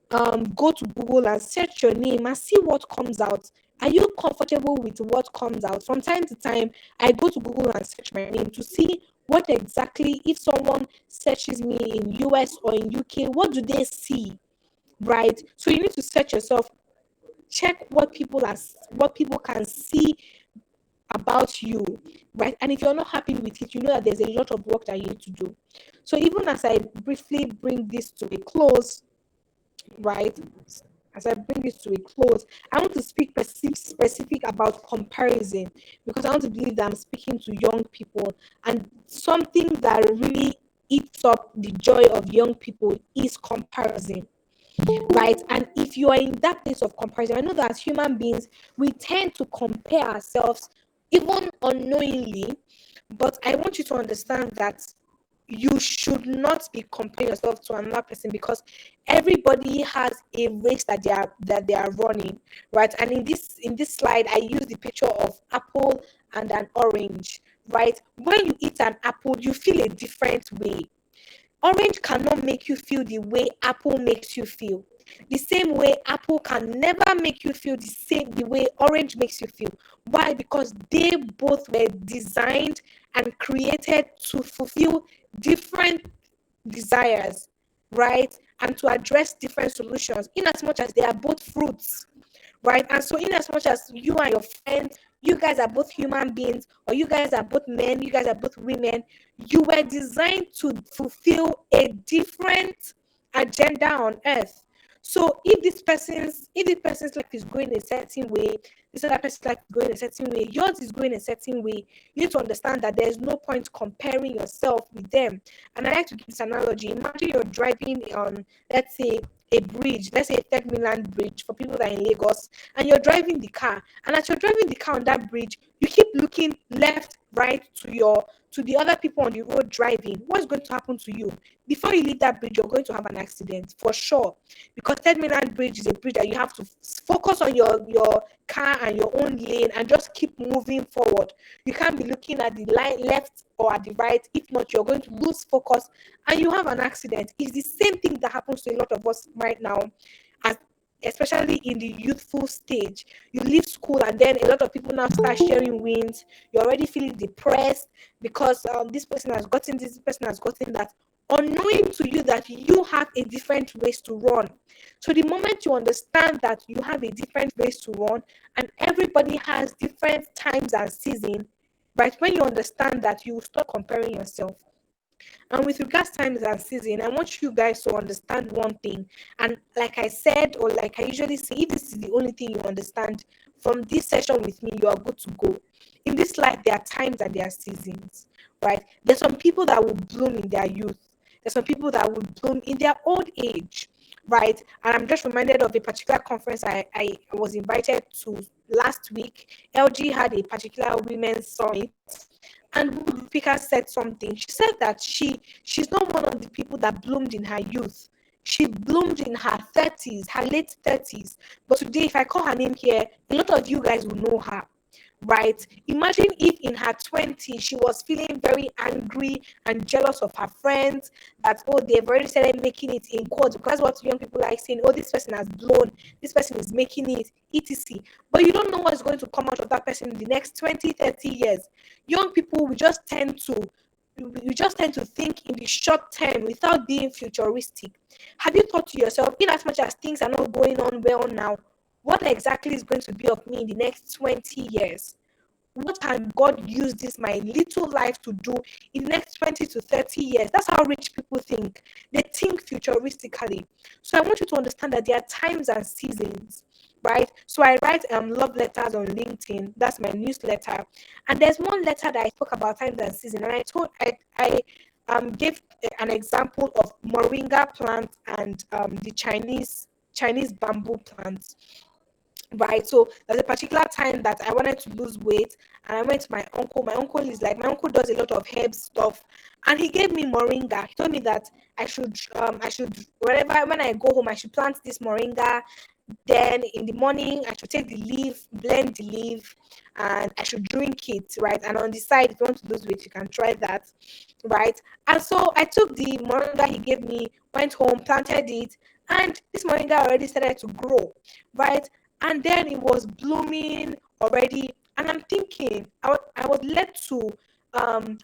go to Google and search your name and see what comes out. Are you comfortable with what comes out? From time to time, I go to Google and search my name to see what exactly, if someone searches me in US or in UK, what do they see, right? So you need to search yourself, check what people can see about you, right? And if you're not happy with it, you know that there's a lot of work that you need to do. So even as I briefly bring this to a close, right? As I bring this to a close, I want to speak specific about comparison, because I want to believe that I'm speaking to young people, and something that really eats up the joy of young people is comparison, right? And if you are in that place of comparison, I know that as human beings, we tend to compare ourselves even unknowingly, but I want you to understand that you should not be comparing yourself to another person, because everybody has a race that they are running, right? And in this slide, I use the picture of apple and an orange, right? When you eat an apple, you feel a different way. Orange cannot make you feel the way apple makes you feel. The same way apple can never make you feel the way orange makes you feel. Why? Because they both were designed and created to fulfill different desires, right? And to address different solutions, in as much as they are both fruits, right? And so, in as much as you and your friends, you guys are both human beings, or you guys are both men, you guys are both women, you were designed to fulfill a different agenda on earth. So if this person's life is going a certain way, this other person's life is going a certain way, yours is going a certain way, you need to understand that there's no point comparing yourself with them. And I like to give this analogy. Imagine you're driving on, let's say, a bridge, let's say a third mainland bridge for people that are in Lagos, and you're driving the car. And as you're driving the car on that bridge, you keep looking left, right to the other people on the road driving. What's going to happen to you? Before you leave that bridge, you're going to have an accident for sure. Because third mainland bridge is a bridge that you have to focus on your car and your own lane and just keep moving forward. You can't be looking at the line left or at the right. If not, you're going to lose focus and you have an accident. It's the same thing that happens to a lot of us right now, as especially in the youthful stage. You leave school and then a lot of people now start sharing wins. You're already feeling depressed because this person has gotten this person has gotten that, unknowing to you that you have a different race to run. So the moment you understand that you have a different race to run and everybody has different times and season, right? When you understand that, you will stop comparing yourself. And with regards to times and season, I want you guys to understand one thing. And like I said, or like I usually say, if this is the only thing you understand from this session with me, you are good to go. In this life, there are times and there are seasons, right? There's some people that will bloom in their youth. There's some people that will bloom in their old age, right? And I'm just reminded of a particular conference I was invited to last week. LG had a particular women's summit, and one of the speakers said something. She said that she's not one of the people that bloomed in her youth. She bloomed in her 30s, her late 30s. But today, if I call her name here, a lot of you guys will know her, right? Imagine if in her 20s she was feeling very angry and jealous of her friends that, oh, they've already started making it in quotes, because what young people like saying, oh, this person has blown, this person is making it, etc. But you don't know what's going to come out of that person in the next 20, 30 years. Young people, we just tend to think in the short term without being futuristic. Have you thought to yourself, in as much as things are not going on well now, what exactly is going to be of me in the next 20 years? What can God use this my little life to do in the next 20 to 30 years? That's how rich people think. They think futuristically. So I want you to understand that there are times and seasons, right? So I write love letters on LinkedIn. That's my newsletter. And there's one letter that I spoke about times and season. And I gave an example of moringa plant and the Chinese bamboo plant, right? So there's a particular time that I wanted to lose weight, and I went to my uncle. My uncle does a lot of herb stuff, and he gave me moringa. He told me that I should whenever when I go home I should plant this moringa. Then in the morning I should take the leaf, blend the leaf, and I should drink it, right? And on the side, if you want to lose weight, you can try that, right? And so I took the moringa he gave me, went home, planted it, and this moringa already started to grow, right? And then it was blooming already. And I'm thinking, I was led to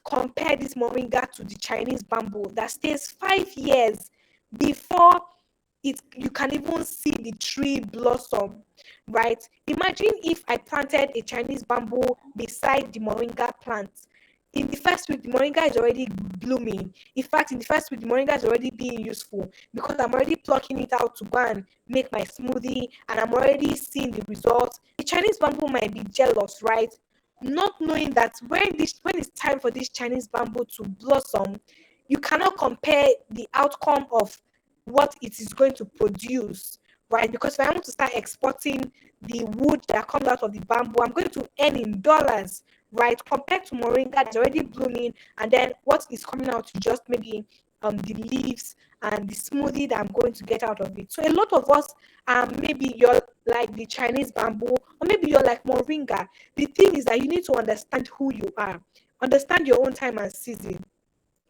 compare this moringa to the Chinese bamboo that stays 5 years before it you can even see the tree blossom, right? Imagine if I planted a Chinese bamboo beside the moringa plant. In the first week, the moringa is already blooming. In fact, in the first week, the moringa is already being useful because I'm already plucking it out to go and make my smoothie, and I'm already seeing the results. The Chinese bamboo might be jealous, right? Not knowing that when it's time for this Chinese bamboo to blossom, you cannot compare the outcome of what it is going to produce, right? Because if I want to start exporting the wood that comes out of the bamboo, I'm going to earn in dollars, right? Compared to moringa that's already blooming, and then what is coming out is just maybe the leaves and the smoothie that I'm going to get out of it. So a lot of us, maybe you're like the Chinese bamboo, or maybe you're like moringa. The thing is that you need to understand who you are, understand your own time and season,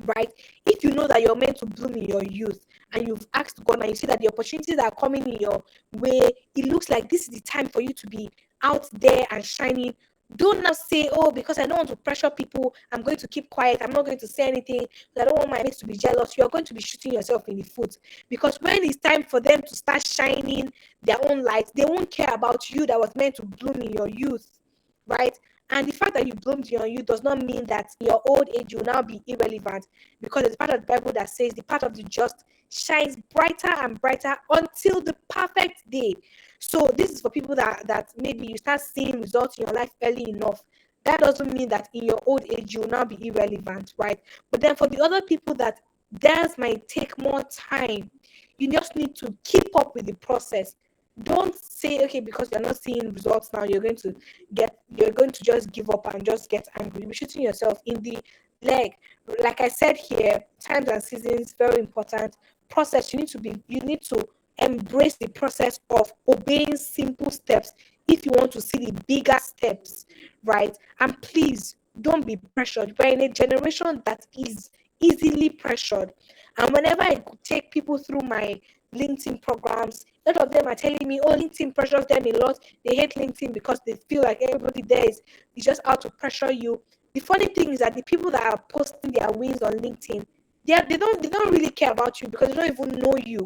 right? If you know that you're meant to bloom in your youth, and you've asked God, and you see that the opportunities that are coming in your way, it looks like this is the time for you to be out there and shining. Don't now say, oh, because I don't want to pressure people, I'm going to keep quiet, I'm not going to say anything, because I don't want my mates to be jealous. You're going to be shooting yourself in the foot, because when it's time for them to start shining their own light, they won't care about you that was meant to bloom in your youth, right? And the fact that you bloomed in your youth does not mean that in your old age you will now be irrelevant, because it's part of the Bible that says the path of the just shines brighter and brighter until the perfect day. So this is for people that maybe you start seeing results in your life early enough. That doesn't mean that in your old age you will now be irrelevant, right? But then for the other people that theirs might take more time, you just need to keep up with the process. Don't say, okay, because you're not seeing results now, you're going to just give up and just get angry. You're shooting yourself in the leg. Like I said here, times and seasons very important. Process, you need to embrace the process of obeying simple steps if you want to see the bigger steps, right? And please don't be pressured. We're in a generation that is easily pressured. And whenever I take people through my LinkedIn programs, a lot of them are telling me, oh, LinkedIn pressures them a lot. They hate LinkedIn because they feel like everybody there is just out to pressure you. The funny thing is that the people that are posting their wins on LinkedIn, they don't really care about you, because they don't even know you.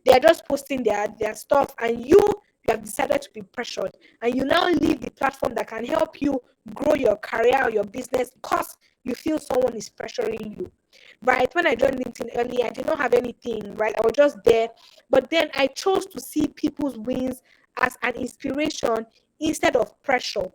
They are just posting their stuff, and you have decided to be pressured, and you now leave the platform that can help you grow your career or your business because you feel someone is pressuring you, right? When I joined LinkedIn early, I did not have anything, right? I was just there, but then I chose to see people's wins as an inspiration instead of pressure,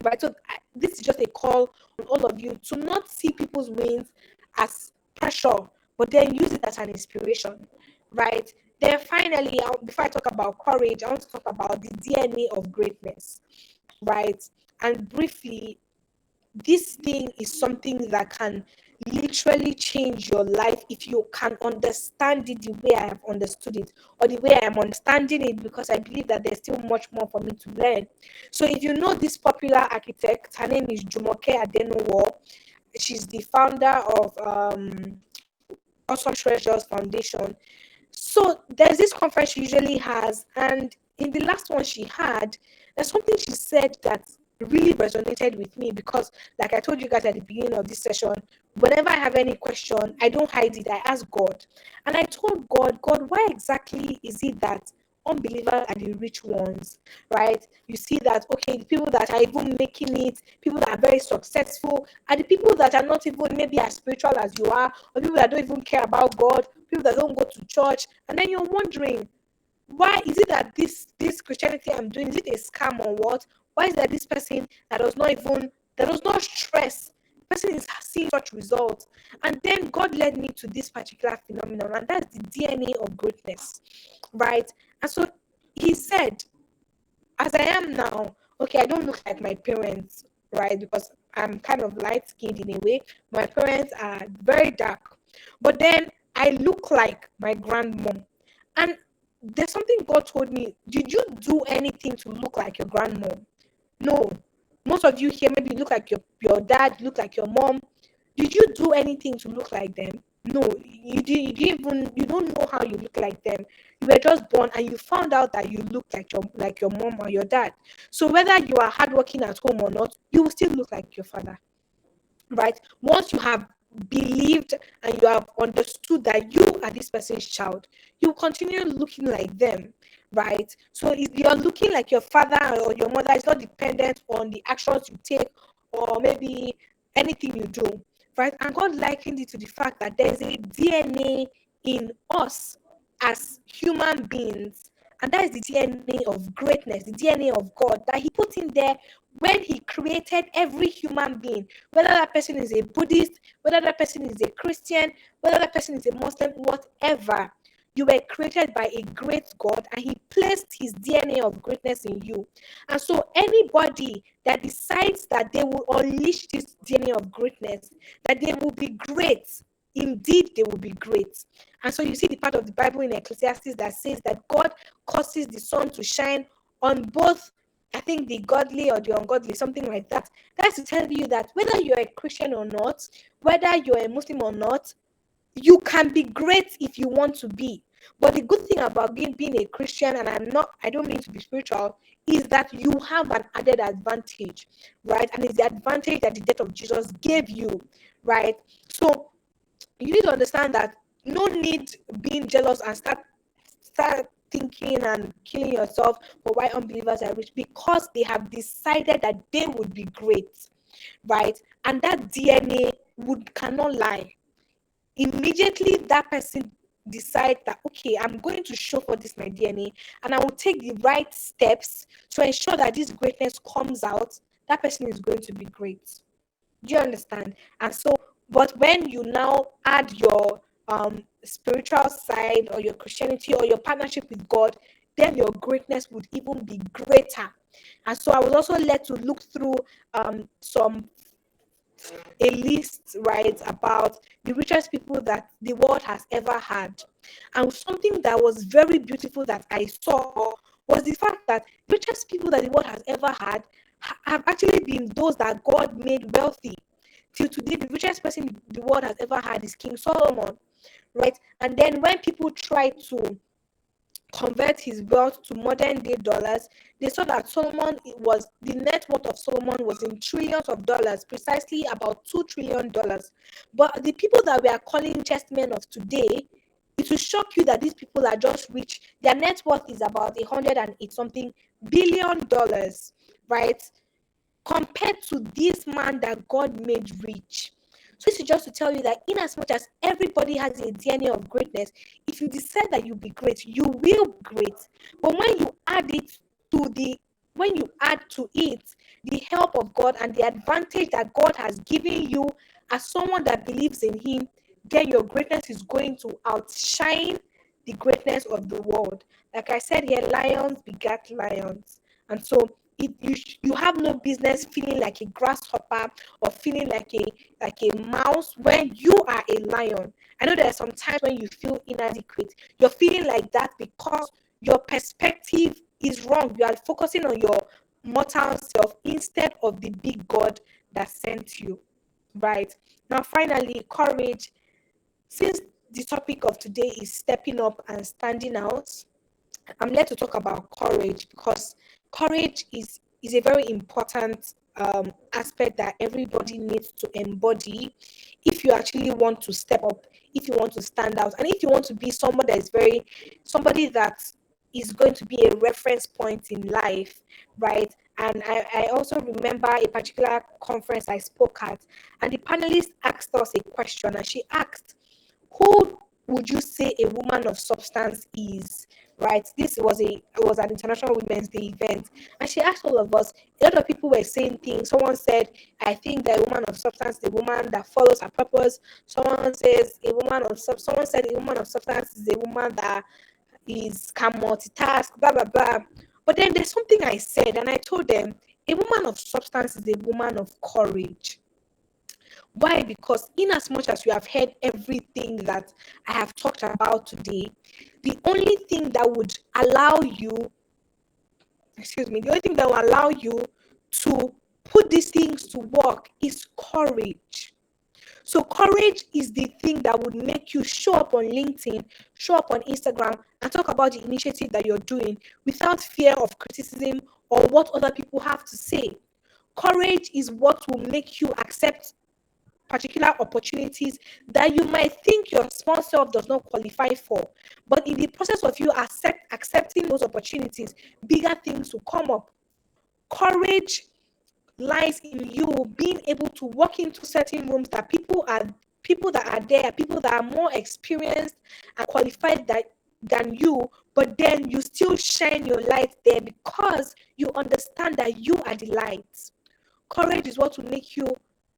right? So this is just a call on all of you to not see people's wins as pressure, but then use it as an inspiration, right? Then finally, before I talk about courage, I want to talk about the DNA of greatness, right? And briefly, this thing is something that can literally change your life if you can understand it the way I have understood it, or the way I am understanding it, because I believe that there's still much more for me to learn. So if you know this popular architect, her name is Jumoke Adenowo. She's the founder of Awesome Treasures Foundation. So there's this conference she usually has, and in the last one she had, there's something she said that really resonated with me, because, like I told you guys at the beginning of this session, whenever I have any question, I don't hide it. I ask God, and I told God, why exactly is it that unbelievers are the rich ones, right? You see that, okay, the people that are even making it, people that are very successful, are the people that are not even maybe as spiritual as you are, or people that don't even care about God, people that don't go to church. And then you're wondering, why is it that this Christianity I'm doing, is it a scam or what? Why is that this person that does not stress, person is seeing such results. And then God led me to this particular phenomenon, and that's the DNA of greatness, right? And so he said, as I am now, okay, I don't look like my parents, right? Because I'm kind of light skinned in a way. My parents are very dark. But then I look like my grandmom. And there's something God told me. Did you do anything to look like your grandmom? No. Most of you here maybe look like your dad, look like your mom. Did you do anything to look like them? No, you didn't even, you don't know how you look like them. You were just born and you found out that you look like your mom or your dad. So whether you are hardworking at home or not, you will still look like your father, right? Once you have believed and you have understood that you are this person's child, you continue looking like them, right? So if you're looking like your father or your mother, it's not dependent on the actions you take or maybe anything you do, right? And God likened it to the fact that there's a DNA in us as human beings, and that is the DNA of greatness, the DNA of God that He put in there when He created every human being, whether that person is a Buddhist, whether that person is a Christian, whether that person is a Muslim, whatever. You were created by a great God, and He placed His DNA of greatness in you. And so, anybody that decides that they will unleash this DNA of greatness, that they will be great, indeed, they will be great. And so, you see the part of the Bible in Ecclesiastes that says that God causes the sun to shine on both, I think, the godly or the ungodly, something like that. That's to tell you that whether you're a Christian or not, whether you're a Muslim or not, you can be great if you want to be. But the good thing about being a Christian, and I don't mean to be spiritual, is that you have an added advantage, right? And it's the advantage that the death of Jesus gave you, right? So you need to understand that no need being jealous and start thinking and killing yourself for why unbelievers are rich, because they have decided that they would be great, right? And that DNA would cannot lie. Immediately that person decide that, okay, I'm going to show for this my DNA, and I will take the right steps to ensure that this greatness comes out, that person is going to be great. Do you understand? And so, but when you now add your spiritual side or your Christianity or your partnership with God, then your greatness would even be greater. And so I was also led to look through some a list, right, about the richest people that the world has ever had. And something that was very beautiful that I saw was the fact that the richest people that the world has ever had have actually been those that God made wealthy. Till today, the richest person the world has ever had is King Solomon, right? And then when people try to convert his wealth to modern day dollars, they saw that the net worth of Solomon was in trillions of dollars, precisely about $2 trillion. But the people that we are calling chessmen of today, it will shock you that these people are just rich. Their net worth is about 108 something $billion, right? Compared to this man that God made rich. So this is just to tell you that in as much as everybody has a DNA of greatness, if you decide that you'll be great, you will be great. But when you add to it the help of God and the advantage that God has given you as someone that believes in Him, then your greatness is going to outshine the greatness of the world. Like I said here, lions begat lions. And so you have no business feeling like a grasshopper or feeling like a mouse when you are a lion. I know there are some times when you feel inadequate. You're feeling like that because your perspective is wrong. You are focusing on your mortal self instead of the big God that sent you. Right. Now, finally, courage. Since the topic of today is stepping up and standing out, I'm led to talk about courage because courage is a very important aspect that everybody needs to embody if you actually want to step up, if you want to stand out, and if you want to be somebody that is going to be a reference point in life, right? And I also remember a particular conference I spoke at, and the panelist asked us a question, and she asked, who would you say a woman of substance is? Right. This was an International Women's Day event, and she asked all of us. A lot of people were saying things. Someone said, "I think that a woman of substance is a woman that follows her purpose." Someone said a woman of substance is a woman that is can multitask. Blah blah blah. But then there's something I said, and I told them a woman of substance is a woman of courage. Why? Because in as much as you have heard everything that I have talked about today, the only thing that would allow you, the only thing that will allow you to put these things to work is courage. So courage is the thing that would make you show up on LinkedIn, show up on Instagram, and talk about the initiative that you're doing without fear of criticism or what other people have to say. Courage is what will make you accept particular opportunities that you might think your small self does not qualify for. But in the process of you accepting those opportunities, bigger things will come up. Courage lies in you being able to walk into certain rooms that people that are there, people that are more experienced and qualified than you, but then you still shine your light there because you understand that you are the light. Courage is what will make you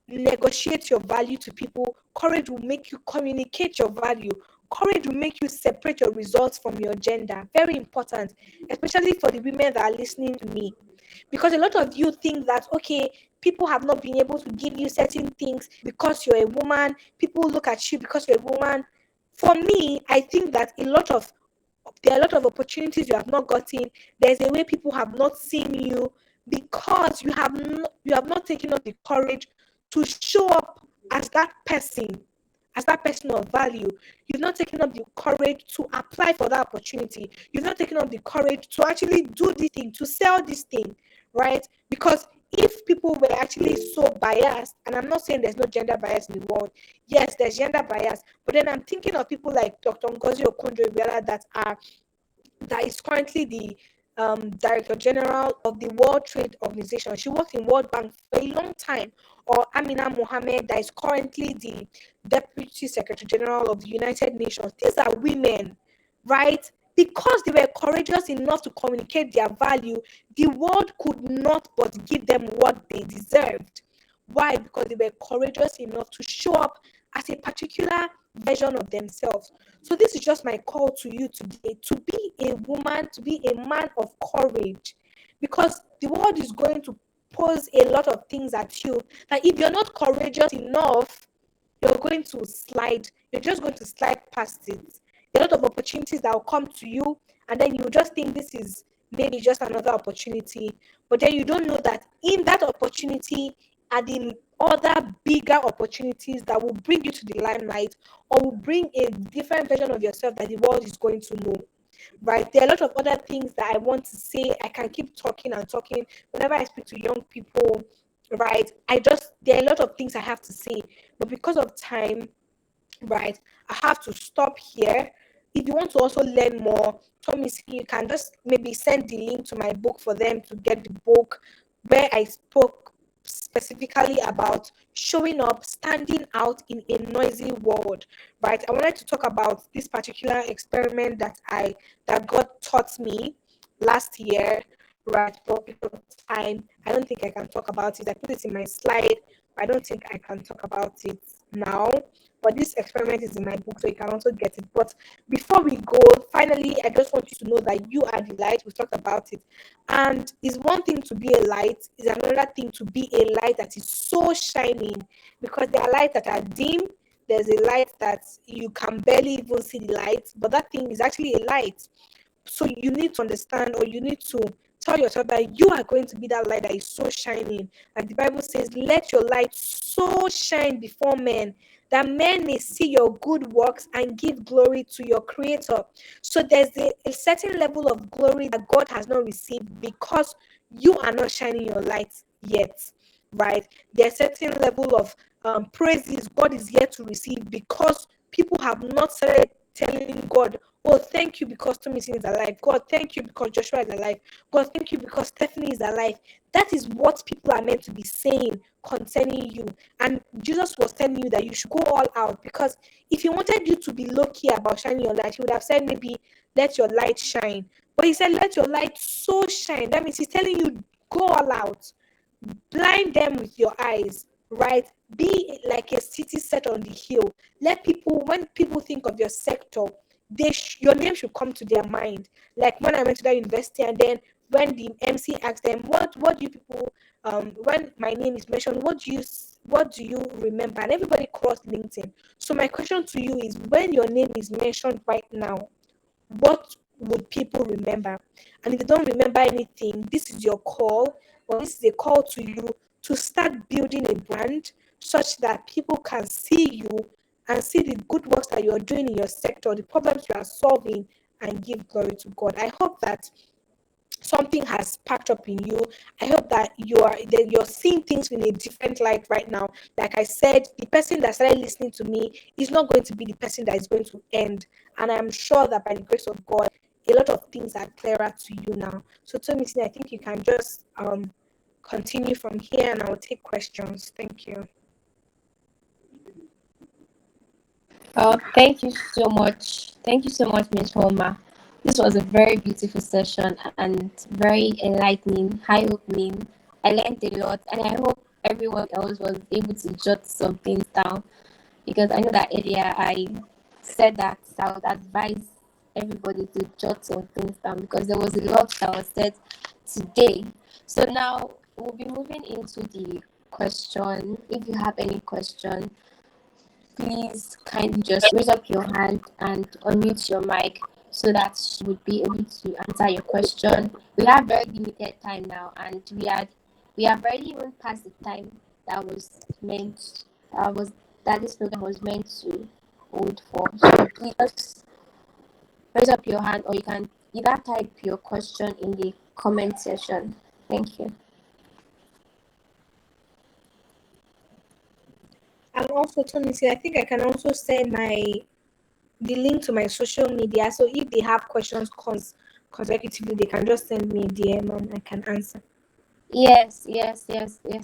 negotiate your value to people. Courage will make you communicate your value. Courage will make you separate your results from your gender. Very important, especially for the women that are listening to me. Because a lot of you think that, okay, people have not been able to give you certain things because you're a woman. People look at you because you're a woman. For me, I think that there are a lot of opportunities you have not gotten. There's a way people have not seen you because you have not taken up the courage to show up as that person of value. You've not taken up the courage to apply for that opportunity. You've not taken up the courage to actually do this thing, to sell this thing, right? Because if people were actually so biased, and I'm not saying there's no gender bias in the world, yes, there's gender bias, but then I'm thinking of people like Dr. Ngozi Okonjo-Iweala that is currently the Director General of the World Trade Organization. She worked in World Bank for a long time. Or Amina Mohammed, that is currently the Deputy Secretary General of the United Nations. These are women, right? Because they were courageous enough to communicate their value, the world could not but give them what they deserved. Why? Because they were courageous enough to show up as a particular version of themselves. So this is just my call to you today, to be a woman, to be a man of courage, because the world is going to pose a lot of things at you that if you're not courageous enough, you're just going to slide past it. There are a lot of opportunities that will come to you, and then you just think this is maybe just another opportunity, but then you don't know that in that opportunity are the other bigger opportunities that will bring you to the limelight or will bring a different version of yourself that the world is going to know. Right? There are a lot of other things that I want to say. I can keep talking and talking whenever I speak to young people, right? There are a lot of things I have to say, but because of time, right, I have to stop here. If you want to also learn more, Tommy, you can just maybe send the link to my book for them to get the book, where I spoke specifically about showing up, standing out in a noisy world, right? I wanted to talk about this particular experiment that God taught me last year, right? But because of time, I don't think I can talk about it. I put it in my slide, but I don't think I can talk about it now. But this experiment is in my book, so you can also get it. But before we go, finally, I just want you to know that you are the light. We talked about it. And it's one thing to be a light, is another thing to be a light that is so shining, because there are lights that are dim. There's a light that you can barely even see the light, but that thing is actually a light. So you need to understand, or you need to tell yourself that you are going to be that light that is so shining. Like the Bible says, let your light so shine before men, that men may see your good works and give glory to your Creator. So there's a certain level of glory that God has not received because you are not shining your light yet, right? There's a certain level of praises God is yet to receive because people have not started telling God Oh, thank you because Tomisin is alive. God, thank you because Joshua is alive. God, thank you because Stephanie is alive. That is what people are meant to be saying concerning you. And Jesus was telling you that you should go all out, because if he wanted you to be low key about shining your light, he would have said maybe let your light shine. But he said let your light so shine. That means he's telling you go all out, blind them with your eyes, right? Be like a city set on the hill. Let people, when people think of your sector, your name should come to their mind. Like when I went to that university, and then when the MC asked them, what do you people, when my name is mentioned, what do you remember? And everybody crossed LinkedIn. So my question to you is, when your name is mentioned right now, what would people remember? And if they don't remember anything, this is your call, or this is a call to you to start building a brand such that people can see you and see the good works that you're doing in your sector, the problems you are solving, and give glory to God. I hope that something has packed up in you. I hope that you're seeing things in a different light right now. Like I said, the person that started listening to me is not going to be the person that is going to end. And I'm sure that by the grace of God, a lot of things are clearer to you now. So Tommy, I think you can just continue from here, and I will take questions. Thank you. Oh, thank you so much. Thank you so much, Miss Homa. This was a very beautiful session and very enlightening, eye-opening. I learned a lot, and I hope everyone else was able to jot some things down, because I know that earlier I said that I would advise everybody to jot some things down, because there was a lot that was said today. So now we'll be moving into the question. If you have any question, please kindly just raise up your hand and unmute your mic so that she would be able to answer your question. We have very limited time now, and we have already even past the time that was meant was that this program was meant to hold for. So please just raise up your hand, or you can either type your question in the comment section. Thank you. And also, Tony, I think I can also send the link to my social media. So if they have questions consecutively, they can just send me a DM and I can answer. Yes.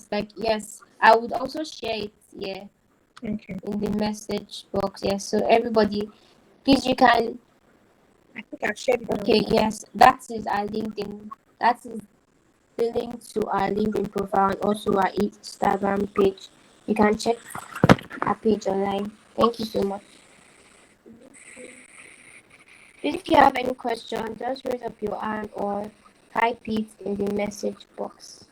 Like yes, I would also share it. Yeah, Okay. in the message box. Yes, so everybody, please, you can. I think I've shared it now. Okay, yes, that is our LinkedIn. That is the link to our LinkedIn profile and also our Instagram page. You can check our page online. Thank you so much. Please, if you have any question, just raise up your hand or type it in the message box.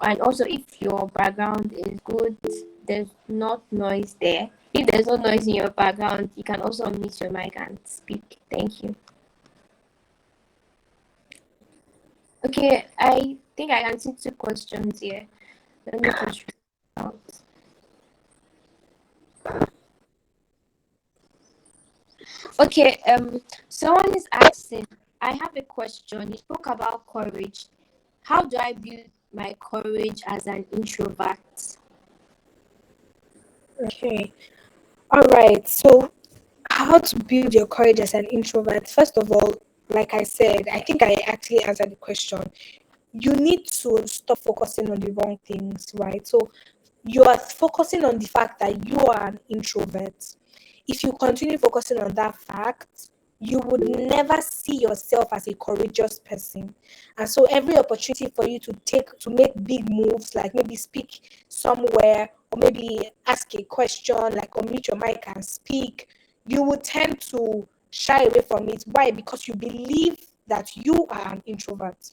And also, if your background is good, there's not noise there. If there's no noise in your background, you can also unmute your mic and speak. Thank you. Okay, I think I answered two questions here. Let me just read out. Okay, someone is asking, I have a question. You spoke about courage. How do I build my courage as an introvert? Okay. All right. So, how to build your courage as an introvert? First of all, like I said, I think I actually answered the question. You need to stop focusing on the wrong things, right? So, you are focusing on the fact that you are an introvert. If you continue focusing on that fact, you would never see yourself as a courageous person. And so every opportunity for you to make big moves, like maybe speak somewhere or maybe ask a question, like unmute your mic and speak, you would tend to shy away from it. Why? Because you believe that you are an introvert,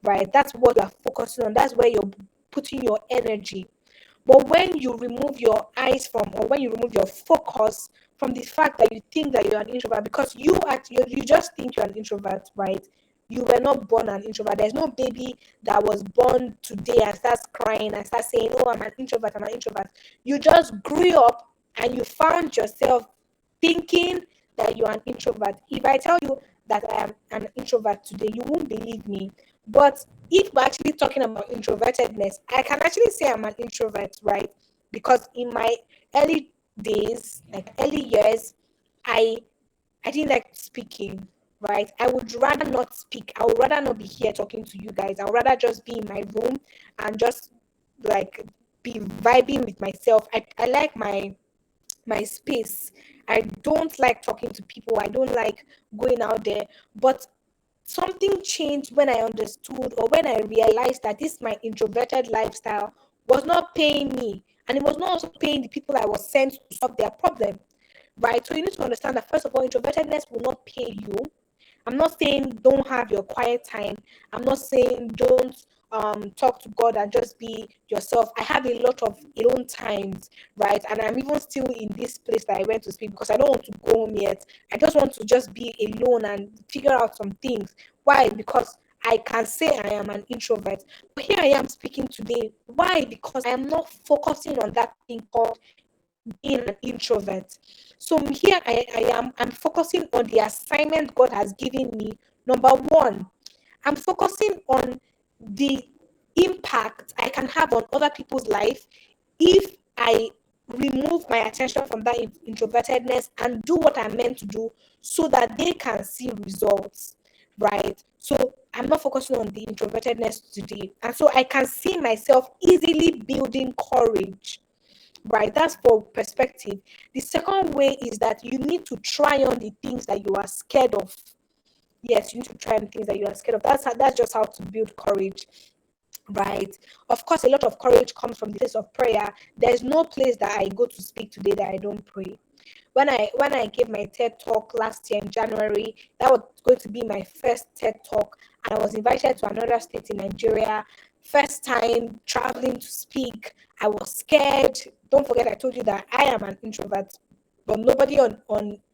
right? That's what you're focusing on. That's where you're putting your energy. But when you remove your eyes from, or when you remove your focus from the fact that you think that you're an introvert, because you just think you're an introvert, right? You were not born an introvert. There's no baby that was born today and starts crying and starts saying, "Oh, I'm an introvert. I'm an introvert." You just grew up and you found yourself thinking that you're an introvert. If I tell you that I am an introvert today, you won't believe me. But if we're actually talking about introvertedness, I can actually say I'm an introvert, right? Because in my early days, like early years, I I didn't like speaking, right? I would rather not speak. I would rather not be here talking to you guys. I would rather just be in my room and just like be vibing with myself. I like my space. I don't like talking to people. I don't like going out there. But something changed when I understood or when I realized that this my introverted lifestyle was not paying me, and it was not also paying the people I was sent to solve their problem. Right? So you need to understand that first of all, introvertedness will not pay you. I'm not saying don't have your quiet time. I'm not saying don't talk to God and just be yourself. I have a lot of alone times, right? And I'm even still in this place that I went to speak because I don't want to go home yet. I just want to just be alone and figure out some things. Why? Because I can say I am an introvert. But here I am speaking today. Why? Because I am not focusing on that thing called being an introvert. So here I'm focusing on the assignment God has given me. Number one, I'm focusing on the impact I can have on other people's life if I remove my attention from that introvertedness and do what I'm meant to do so that they can see results, right? So I'm not focusing on the introvertedness today. And so I can see myself easily building courage, right? That's for perspective. The second way is that you need to try on the things that you are scared of. Yes, you need to try on things that you are scared of. That's just how to build courage, right? Of course, a lot of courage comes from the place of prayer. There's no place that I go to speak today that I don't pray. When I gave my TED talk last year in January, that was going to be my first TED talk, and I was invited to another state in Nigeria. First time traveling to speak. I was scared. Don't forget, I told you that I am an introvert, but nobody on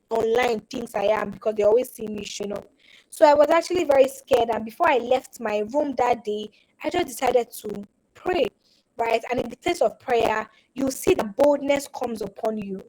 online thinks I am because they always see me showing up. So I was actually very scared, and before I left my room that day, I just decided to pray, right? And in the place of prayer, you see the boldness comes upon you,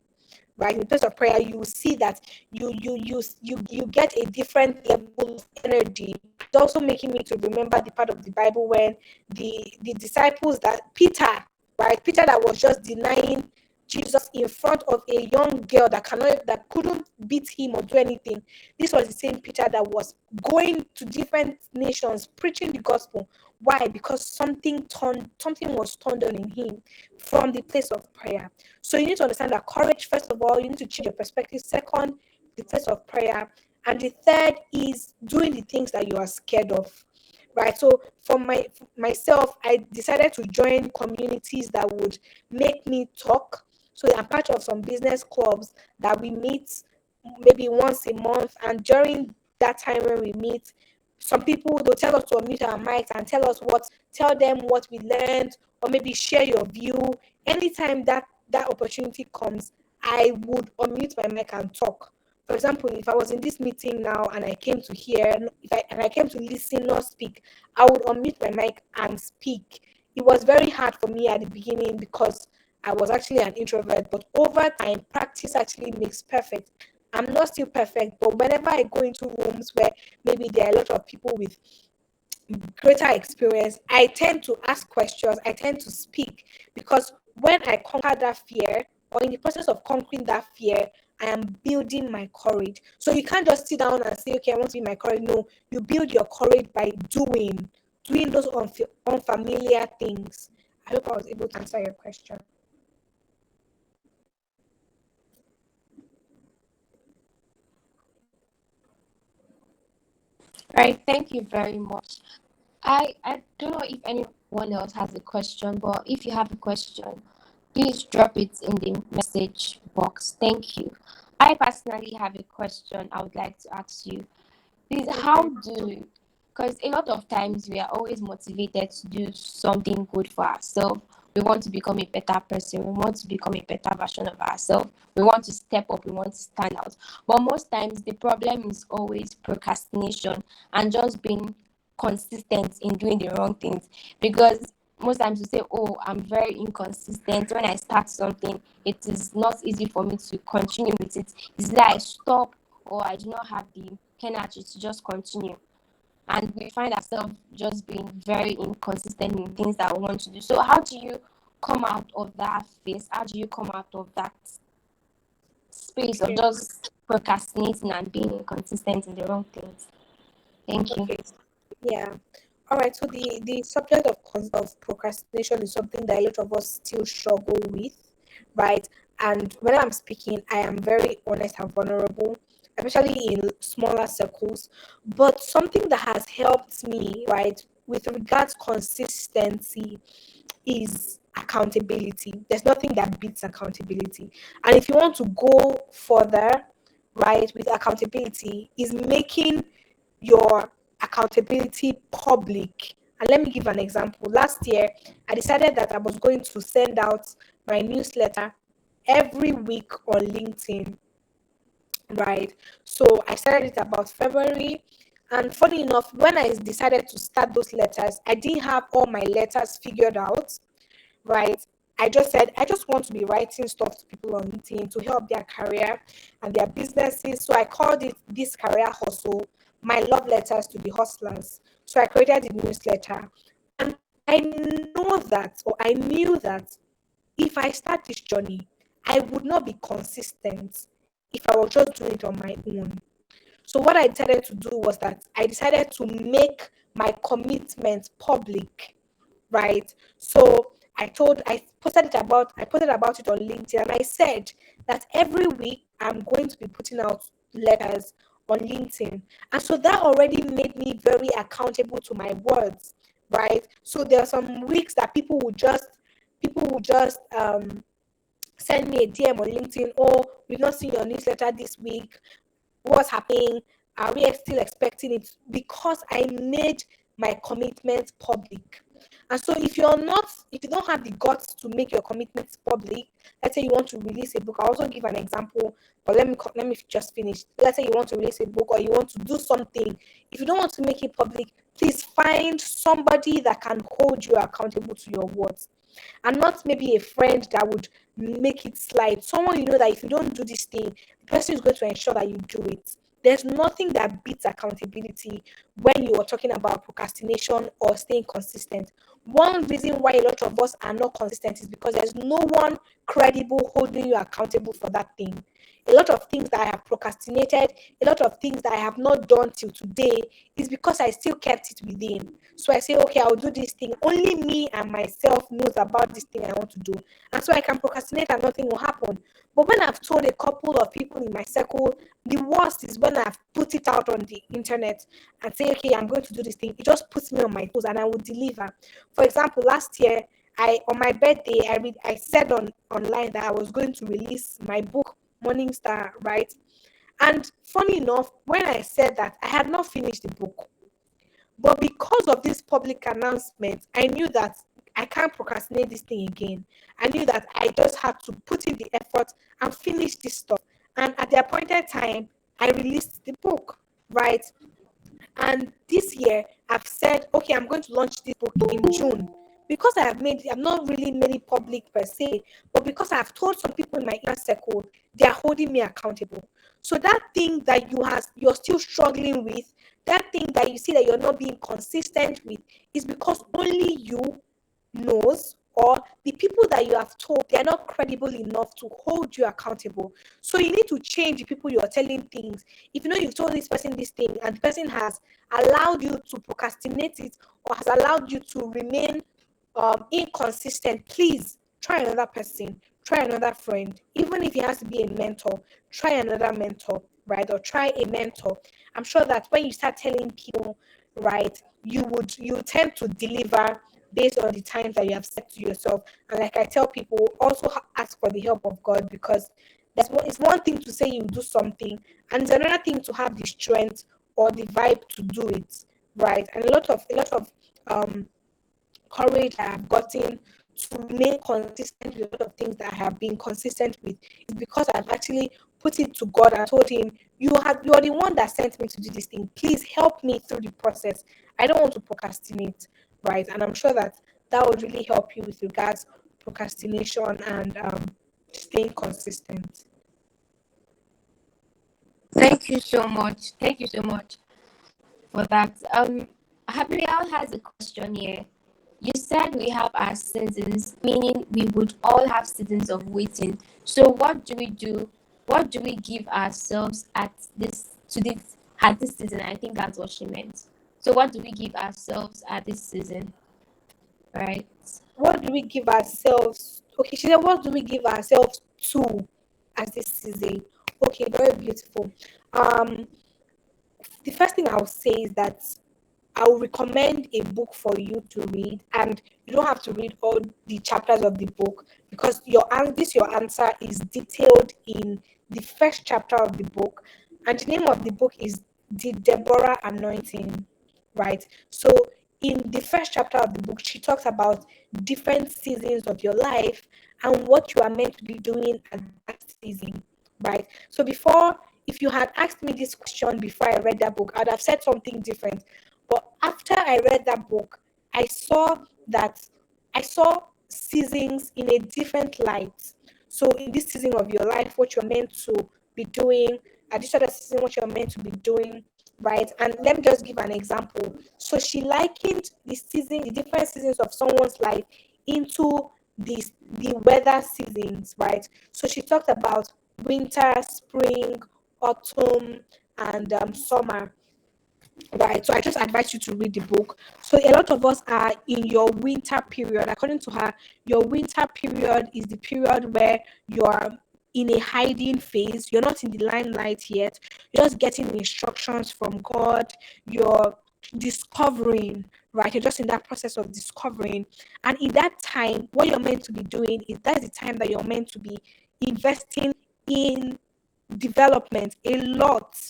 right? In the place of prayer, you will see that you get a different level of energy. It's also making me to remember the part of the Bible when the disciples, that Peter, right? Peter that was just denying Jesus in front of a young girl that couldn't beat him or do anything. This was the same Peter that was going to different nations preaching the gospel. Why? Because something was turned on in him from the place of prayer. So you need to understand that courage, first of all, you need to change your perspective. Second, the place of prayer. And the third is doing the things that you are scared of. Right. So for myself, I decided to join communities that would make me talk. So I'm part of some business clubs that we meet maybe once a month. And during that time when we meet, some people they'll tell us to unmute our mics and tell them what we learned, or maybe share your view. Anytime that opportunity comes, I would unmute my mic and talk. For example, if I was in this meeting now and I came to hear, and I came to listen, not speak, I would unmute my mic and speak. It was very hard for me at the beginning because I was actually an introvert, but over time, practice actually makes perfect. I'm not still perfect, but whenever I go into rooms where maybe there are a lot of people with greater experience, I tend to ask questions, I tend to speak, because when I conquer that fear, or in the process of conquering that fear, I am building my courage. So you can't just sit down and say, okay, I want to be my courage. No, you build your courage by doing those unfamiliar things. I hope I was able to answer your question. Right, thank you very much. I don't know if anyone else has a question, but if you have a question, please drop it in the message box. Thank you. I personally have a question I would like to ask you. Please, how do, because a lot of times we are always motivated to do something good for ourselves. We want to become a better person. We want to become a better version of ourselves. We want to step up. We want to stand out. But most times the problem is always procrastination and just being consistent in doing the wrong things. Because most times we say, oh, I'm very inconsistent. When I start something, it is not easy for me to continue with it. It's that I stop, or I do not have the energy to just continue. And we find ourselves just being very inconsistent in things that we want to do. So how do you come out of that phase? How do you come out of that space of Okay. just procrastinating and being inconsistent in the wrong things. Thank you. Okay. Yeah. All right. So the subject of procrastination is something that a lot of us still struggle with, right? And when I'm speaking, I am very honest and vulnerable, especially in smaller circles. But something that has helped me, right, with regards consistency is accountability. There's nothing that beats accountability. And if you want to go further, right, with accountability, is making your accountability public. And let me give an example. Last year, I decided that I was going to send out my newsletter every week on LinkedIn, right? So I started it about February. And funny enough, when I decided to start those letters, I didn't have all my letters figured out, right? I just said, I just want to be writing stuff to people on LinkedIn to help their career and their businesses. So I called it This Career Hustle, my love letters to the hustlers. So I created the newsletter. And I know that, or I knew that if I start this journey, I would not be consistent if I was just doing it on my own. So what I decided to do was that I decided to make my commitment public, right? So I posted about it on LinkedIn, and I said that every week I'm going to be putting out letters on LinkedIn. And so that already made me very accountable to my words, right? So there are some weeks that people will just send me a DM on LinkedIn. Oh, we've not seen your newsletter this week. What's happening? Are we still expecting it? Because I made my commitment public. And so if you don't have the guts to make your commitments public, let's say you want to release a book. I'll also give an example, but let me just finish. Let's say you want to release a book or you want to do something. If you don't want to make it public, please find somebody that can hold you accountable to your words, and not maybe a friend that would make it slide. Someone you know that if you don't do this thing, the person is going to ensure that you do it. There's nothing that beats accountability when you are talking about procrastination or staying consistent. One reason why a lot of us are not consistent is because there's no one credible holding you accountable for that thing. A lot of things that I have procrastinated, a lot of things that I have not done till today is because I still kept it within. So I say, okay, I'll do this thing. Only me and myself knows about this thing I want to do. And so I can procrastinate and nothing will happen. But when I've told a couple of people in my circle, the worst is when I've put it out on the internet and say, okay, I'm going to do this thing. It just puts me on my toes and I will deliver. For example, last year, I on my birthday, I said online that I was going to release my book, Morning Star, right? And funny enough, when I said that, I had not finished the book. But because of this public announcement, I knew that I can't procrastinate this thing again. I knew that I just had to put in the effort and finish this stuff. And at the appointed time, I released the book, right? And this year, I've said, okay, I'm going to launch this book in June. Because I've not really made it public per se, but because I've told some people in my inner circle, they are holding me accountable. So that thing that you're still struggling with, that thing that you see that you're not being consistent with, is because only you knows, or the people that you have told, they're not credible enough to hold you accountable. So you need to change the people you're telling things. If you know you've told this person this thing and the person has allowed you to procrastinate it or has allowed you to remain inconsistent, please try another person, try another friend. Even if it has to be a mentor, try another mentor, right? Or try a mentor. I'm sure that when you start telling people, right, you tend to deliver based on the times that you have set to yourself. And like I tell people, also ask for the help of God, because it's one thing to say you do something, and it's another thing to have the strength or the vibe to do it, right? And a lot of um courage I have gotten to remain consistent with a lot of things that I have been consistent with is because I've actually put it to God and told him, you are the one that sent me to do this thing. Please help me through the process. I don't want to procrastinate, right? And I'm sure that that would really help you with regards procrastination and staying consistent. Thank you so much. Thank you so much for that. Gabriel has a question here. You said we have our seasons, meaning we would all have seasons of waiting. So what do we do what do we give ourselves at this season? I think that's what she meant. So what do we give ourselves at this season, right? What do we give ourselves? Okay, she said, what do we give ourselves to as this season? Okay, very beautiful. Um, the first thing I'll say is that I will recommend a book for you to read, and you don't have to read all the chapters of the book because your answer is detailed in the first chapter of the book, and the name of the book is The Deborah Anointing, right? So in the first chapter of the book, she talks about different seasons of your life and what you are meant to be doing at that season, right? So before, if you had asked me this question before I read that book, I'd have said something different. But after I read that book, I saw that I saw seasons in a different light. So in this season of your life, what you're meant to be doing, at this other season, what you're meant to be doing, right? And let me just give an example. So she likened the different seasons of someone's life into the weather seasons, right? So she talked about winter, spring, autumn, and summer, right? So I just advise you to read the book. So a lot of us are in your winter period. According to her, your winter period is the period where you're in a hiding phase. You're not in the limelight yet. You're just getting instructions from God. You're discovering, right? You're just in that process of discovering. And in that time, what you're meant to be doing is that's the time that you're meant to be investing in development a lot,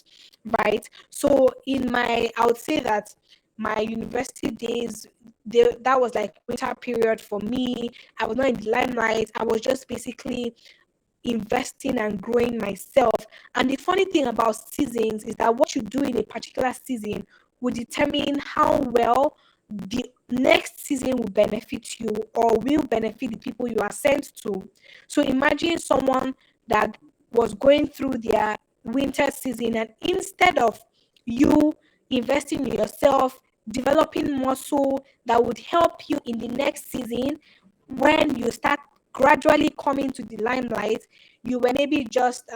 right? So I would say that my university days, that was like winter period for me. I was not in the limelight. I was just basically investing and growing myself. And the funny thing about seasons is that what you do in a particular season will determine how well the next season will benefit you or will benefit the people you are sent to. So imagine someone that was going through their winter season, and instead of you investing in yourself, developing muscle that would help you in the next season, when you start gradually coming to the limelight, you were maybe just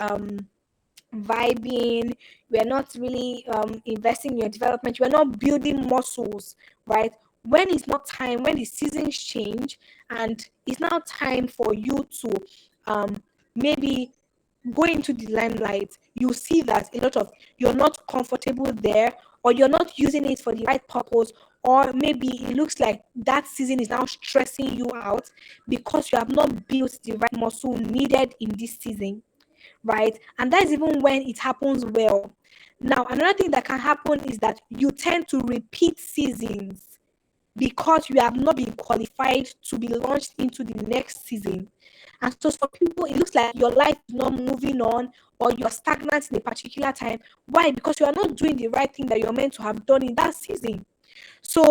vibing, you are not really investing in your development, you are not building muscles, right? When it's not time, when the seasons change and it's now time for you to maybe go into the limelight, you see that a lot of you're not comfortable there, or you're not using it for the right purpose, or maybe it looks like that season is now stressing you out because you have not built the right muscle needed in this season, right? And that's even when it happens well. Now, another thing that can happen is that you tend to repeat seasons because you have not been qualified to be launched into the next season. And so for people, it looks like your life is not moving on, or you're stagnant in a particular time. Why? Because you are not doing the right thing that you're meant to have done in that season. So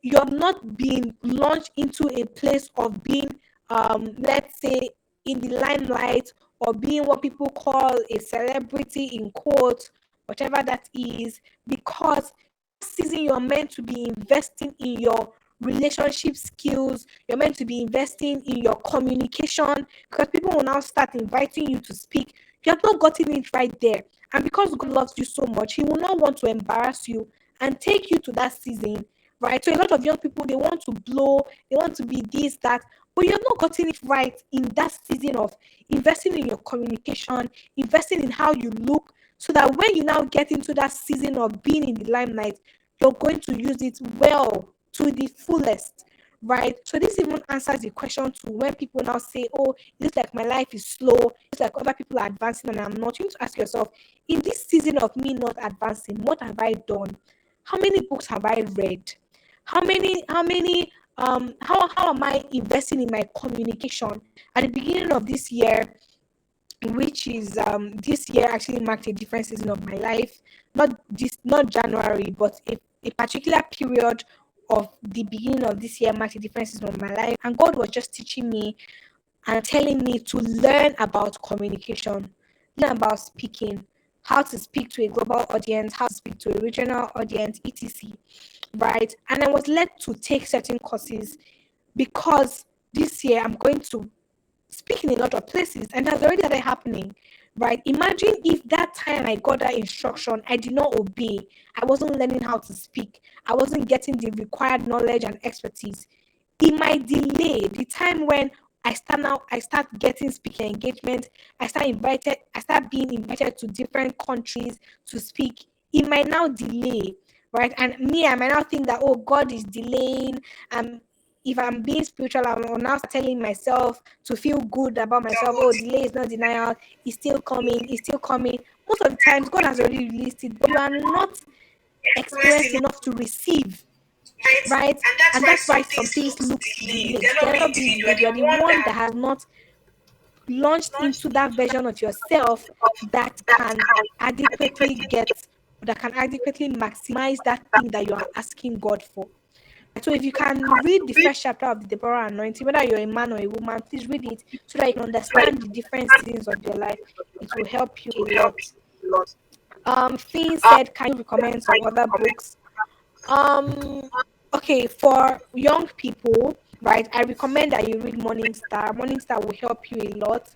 you're not being launched into a place of being, let's say, in the limelight, or being what people call a celebrity in quotes, whatever that is, because season you're meant to be investing in your relationship skills, you're meant to be investing in your communication, because people will now start inviting you to speak. You have not gotten it right there. And because God loves you so much, He will not want to embarrass you and take you to that season, right? So a lot of young people, they want to blow, they want to be this, that, but you're not gotten it right in that season of investing in your communication, investing in how you look, so that when you now get into that season of being in the limelight, you're going to use it well to the fullest, right? So this even answers the question to when people now say, oh, it looks like my life is slow, it's like other people are advancing and I'm not. You need to ask yourself, in this season of me not advancing, what have I done? How many books have I read? How am I investing in my communication? At the beginning of this year, which is this year actually marked a different season of my life. Not January, but a particular period of the beginning of this year marked a different season of my life. And God was just teaching me and telling me to learn about communication, learn about speaking, how to speak to a global audience, how to speak to a regional audience, etc. Right? And I was led to take certain courses because this year I'm going to speak in a lot of places, and that's already started happening. right? Imagine if that time I got that instruction, I did not obey. I wasn't learning how to speak. I wasn't getting the required knowledge and expertise. It might delay the time when I start getting speaking engagement. I start being invited to different countries to speak. It might now delay, right? And me, I might now think that, oh, God is delaying. If I'm being spiritual, I'm now telling myself to feel good about myself. Oh, delay is not denial. It's still coming. It's still coming. Most of the times, God has already released it, but you are not experienced enough to receive, right? And that's why some things looks delayed. They're not being delayed. You're the one that has not launched into that version of yourself that can adequately maximize that thing that you are asking God for. So if you can read the first chapter of the Deborah anointing, whether you're a man or a woman, please read it so that you can understand the different seasons of your life. It will help you a lot. Things said, can you recommend some other books? Um, okay, for young people, right, I recommend that you read Morning Star. Morning Star will help you a lot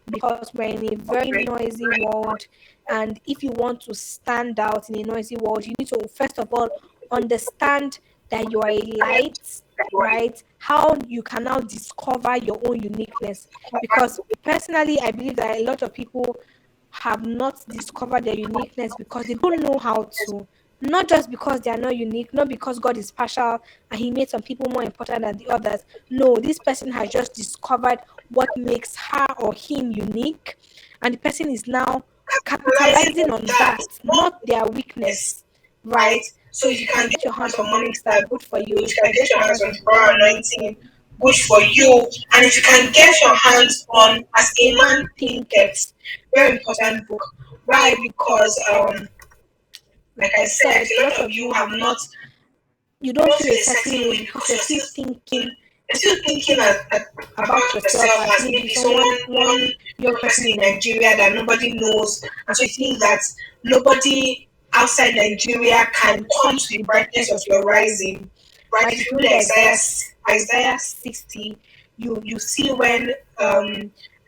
because we're in a very noisy world. And if you want to stand out in a noisy world, you need to first of all understand that you are a light, right? How you can now discover your own uniqueness. Because personally, I believe that a lot of people have not discovered their uniqueness because they don't know how to. Not just because they are not unique, not because God is partial and He made some people more important than the others. No, this person has just discovered what makes her or him unique, and the person is now capitalizing on that, not their weakness, right? So if you can get your hands on Morningstar, good for you. If you can get your hands on the Power Anointing, good for you. And if you can get your hands on As a Man Thinketh, very important book. Why? Because like I said, a lot of you have not, you don't feel a certain way because you're still thinking about yourself as maybe someone, one young person in Nigeria that nobody knows, and so you think that nobody outside Nigeria can come to the brightness of your rising, right? If you read Isaiah 60, you see when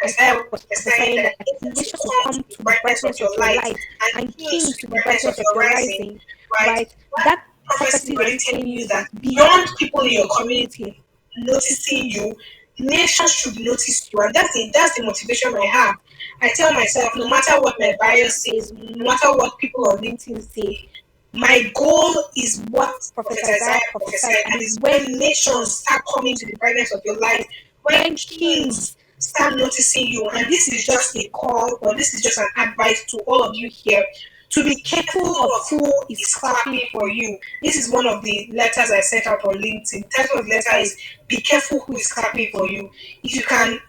Isaiah was prophesying that nations will come to the brightness of your light and kings to the brightness of your rising, right? That prophecy is already telling you that beyond people in your community noticing you, nations should notice you, and that's the motivation I have. I tell myself, no matter what my bio says, no matter what people on LinkedIn say, my goal is what Prophet Isaiah prophesied, and is when nations start coming to the brightness of your light, when kings start noticing you. And this is just a call, or this is just an advice to all of you here to be careful of who is clapping for you. This is one of the letters I sent out on LinkedIn. The title of the letter is Be Careful Who is Clapping for You. If you can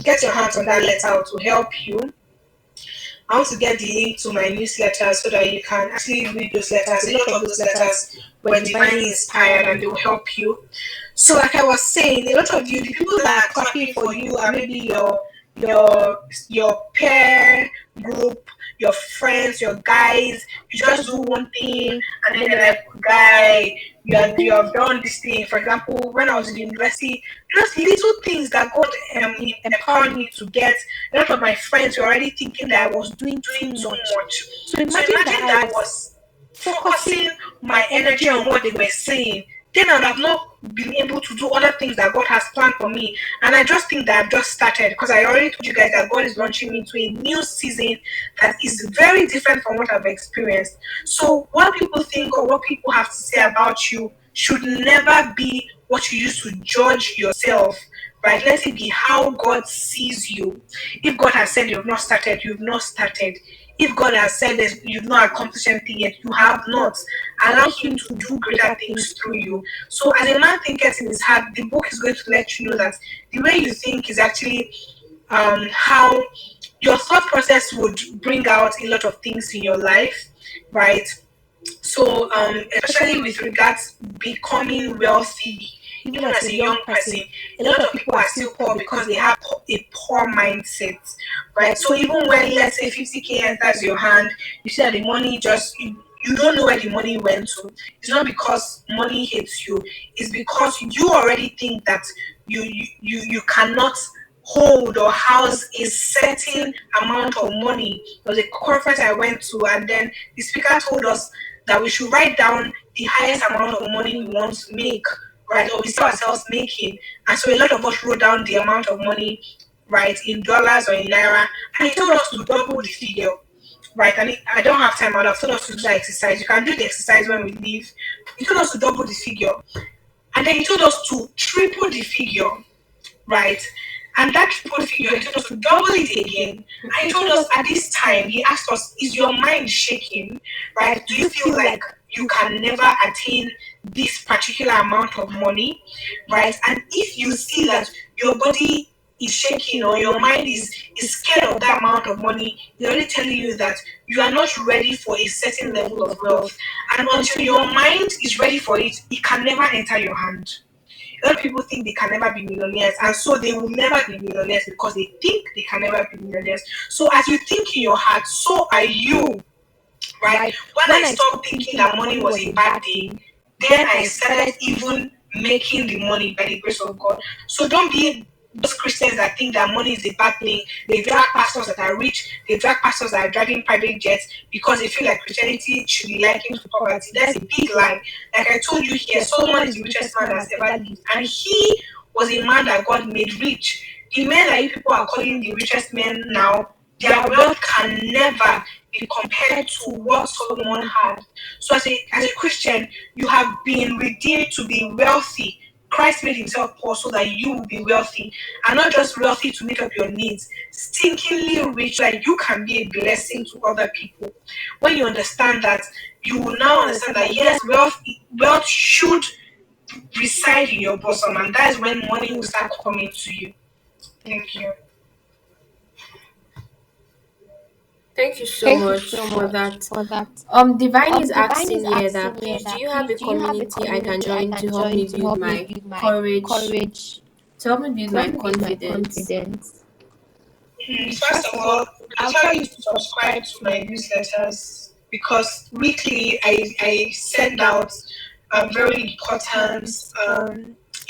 get your hands on that letter to help you, I want to get the link to my newsletter so that you can actually read those letters. A lot of those letters were divinely inspired and they will help you. So, like I was saying, a lot of you, the people that are clapping for you are maybe your peer group, your friends, your guys. You just do one thing and then they're like, guy, you have done this thing. For example, when I was in university, just little things that God empowered me to get. A lot of my friends were already thinking that I was doing too much. So imagine that I was focusing my energy on what they were saying, then I would have not been able to do other things that God has planned for me. And I just think that I've just started because I already told you guys that God is launching me into a new season that is very different from what I've experienced. So what people think or what people have to say about you should never be what you use to judge yourself. Right? Let it be how God sees you. If God has said you've not started, you've not started. If God has said that you've not accomplished anything yet, you have not. Allow Him to do greater things through you. So, as a man thinketh in his heart, the book is going to let you know that the way you think is actually how your thought process would bring out a lot of things in your life, right? So, especially with regards becoming wealthy, even as a young person, a lot of people are still poor because they have a poor mindset, right? So even when, let's say, 50K enters your hand, you see that the money just you don't know where the money went to. It's not because money hates you. It's because you already think that you cannot hold or house a certain amount of money. There was a conference I went to, and then the speaker told us that we should write down the highest amount of money we want to make, right? Or we see ourselves making. And so a lot of us wrote down the amount of money, right, in dollars or in naira, and he told us to double the figure. Right, and I don't have time. I'd have told us to do that exercise. You can do the exercise when we leave. He told us to double the figure, and then he told us to triple the figure, right? And that triple figure, he told us to double it again. And he told us at this time, he asked us, is your mind shaking? Right? Do you feel like you can never attain this particular amount of money? Right? And if you see that your body is shaking or your mind is scared of that amount of money, they're only telling you that you are not ready for a certain level of wealth. And until your mind is ready for it, it can never enter your hand. A lot of people think they can never be millionaires, and so they will never be millionaires because they think they can never be millionaires. So as you think in your heart, so are you, right? When I stopped thinking that money was a bad thing, then I started even making the money by the grace of God. So don't be those Christians that think that money is a bad thing. They drag pastors that are rich, they drag pastors that are driving private jets because they feel like Christianity should be likened to poverty. That's a big lie. Like I told you here, Solomon is the richest man that's ever lived, and he was a man that God made rich. The men that you people are calling the richest men now, their wealth can never be compared to what Solomon had. So as a Christian, you have been redeemed to be wealthy. Christ made himself poor so that you will be wealthy. And not just wealthy to meet up your needs, stinkingly rich so that you can be a blessing to other people. When you understand that, you will now understand that yes, wealth should reside in your bosom, and that is when money will start coming to you. Thank you. Thank you so Thank you much so for much that. for that. Divine is Divine is asking here asking that here please, do that you have please, a do you have a community I can community I join to can help me join to build help me my build my courage, courage, to help me build to help my me build my confidence? confidence? First of all, I'll tell you to subscribe to my newsletters because weekly I send out very important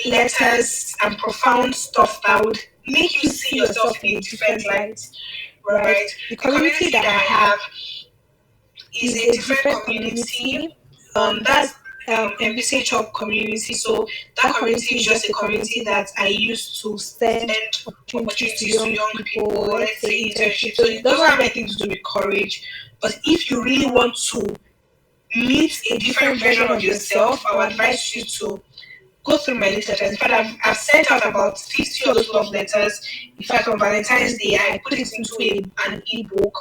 letters and profound stuff that would make you see yourself in a different light, right? The The community community that I that I have have is is a a different different community. community. That's MBC Chop community. So that community is just a community that I use to Send send opportunities to opportunities to young young people, people, let's let's say say internship. internship. So So it it doesn't doesn't have have anything to do with courage. But if you really want to meet a different different version version of of yourself. yourself, I would advise you to go through my newsletters. In fact, I've sent out about 50 of those love letters. In fact, on Valentine's Day, I put it into an ebook,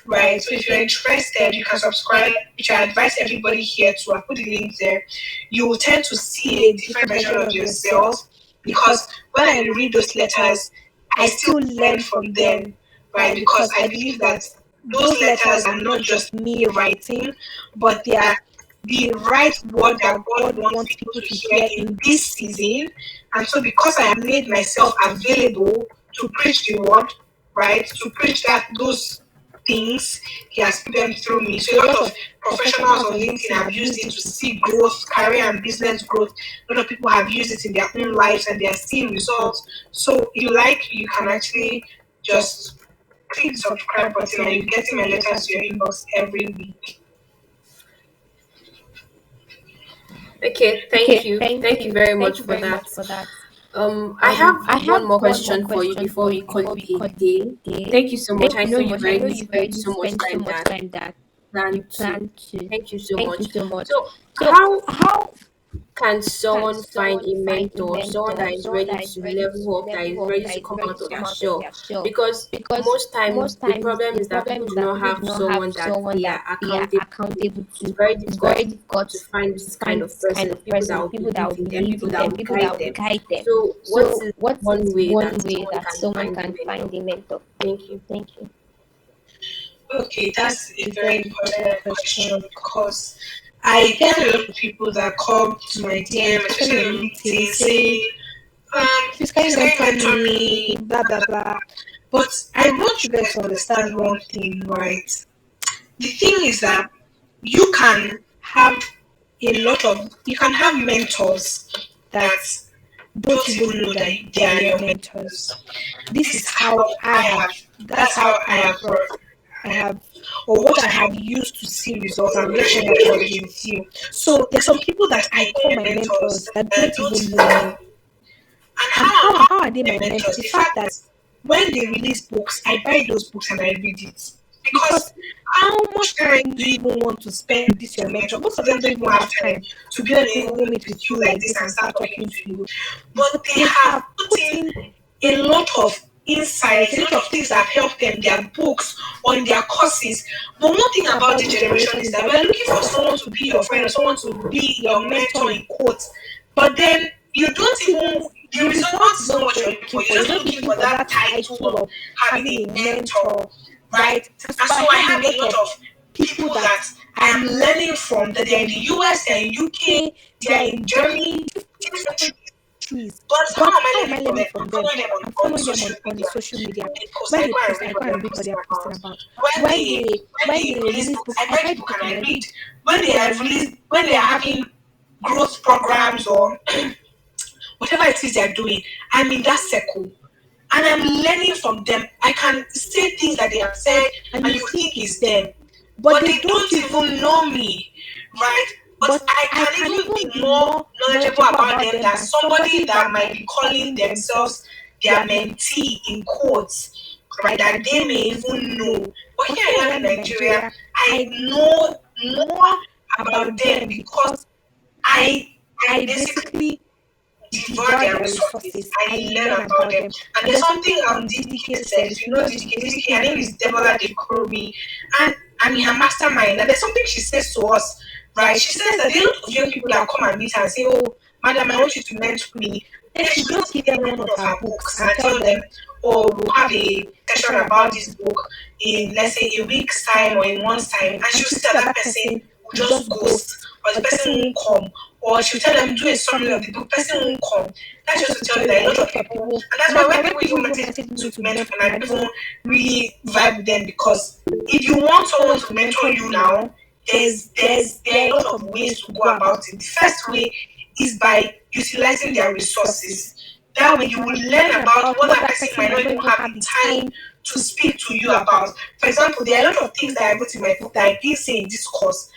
right? So if you're interested, you can subscribe, which I advise everybody here to. I put the link there. You will tend to see a different version of yourself because when I read those letters, I still learn from them, right? Because I believe that those letters are not just me writing, but they are the right word that God wants people to hear in this season. And so, because I have made myself available to preach the word, right, to preach those things, He has put them through me. So, a lot of professionals on LinkedIn have used it to see growth, career and business growth. A lot of people have used it in their own lives and they are seeing results. So, if you like, you can actually just click the subscribe button and you're getting my letters to your inbox every week. Okay, thank Okay, you. thank Thank you you. very Thank much you for very that. much for that. I have I one have more one more question for you question before for we you call before it we a call it day. a day. Thank you so much. Thank I you know so you've much. I know already you've spent already so much spent so time much that time that plan you to. plan to. Thank you so Thank you much. so much. So, So, how how can can someone find someone a find a mentor, someone that mentor, is someone ready that is to ready level to up, that is level up, ready that to is come ready out to of their come out of shell? their shell? Because Because most time most the times problem the is that problem people is do that not people do have not have someone that someone they that are they are accountable to. accountable It's to. very It's difficult very difficult to find to this kind find of this kind person, of people that person, will people that believe will in them, believe people in that them, will people guide that will them. guide them. So, what So, is what one is way one that way someone that can someone find a can mentor? find a mentor? Thank you. Thank you. Okay, that's a A very very important important question question because because I get a lot of people that come to my DM, especially especially on on LinkedIn, LinkedIn, saying, saying, please can please you can you mentor mentor me, me, blah, blah blah, blah blah. blah. But I I want want you you guys guys to to understand understand one one thing, thing, right? right? The thing is that you can have you can have mentors that don't even know that they are your mentors. This is how I have, that's how I have, or what I have used to see results. I'm just sharing that with you. So there's some people that I call my mentors that don't even know me. And how are they my mentors? The fact that when they release books, I buy those books and I read it. Because how much time do you even want to spend with this your mentor? Most of them don't even have time to be on a Google Meet with you like this and start talking to you. But they have put in a lot of insights, a lot of things that have helped them, their books or in their courses. But one thing about the generation is that we're looking for someone to be your friend or someone to be your mentor in quotes. But then you don't even, the result is not what you're looking for. You're just looking for that title of having a mentor, right? And so I have a lot of people that I am learning from, that they're in the US, they're in UK, they're in Germany, different countries. But how am I learning from them? I'm following them on social media. When they post, I go and read what they are posting about. When they release books, I buy the book and I read. When they are having growth programs or whatever it is they're doing, I'm in that circle. And I'm learning from them. I can say things that they have said and you think it's them. But they don't even know me, right? But I can even be more knowledgeable about them than somebody that might be calling themselves their mentee in quotes, right? That they may even know. But here I am in Nigeria, I know more about them because I basically devour their resources. I learn about them. And there's something DDK said. If you know DDK, her name is Deborah Dekorobi. And I'm in her mastermind. And there's something she says to us, right? She says that there are a lot of young people that come and meet her and say, oh, madam, I want you to mentor me. Then she just give them one of her books and tell them, oh, we'll have a session about this book in, let's say, a week's time or in month's time. And she'll tell that person will just ghost, or the person won't come. Or she'll tell them, do a summary of the book, person won't come. That's just to tell you that a lot of people, and that's why when people even message me to mentor, I don't really vibe with them, because if you want someone to mentor you now, there are a lot of ways to go about it. The first way is by utilizing their resources. That way you will learn about what that person might not even have the time to speak to you about. For example, there are a lot of things that I wrote in my book that I didn't say in this course,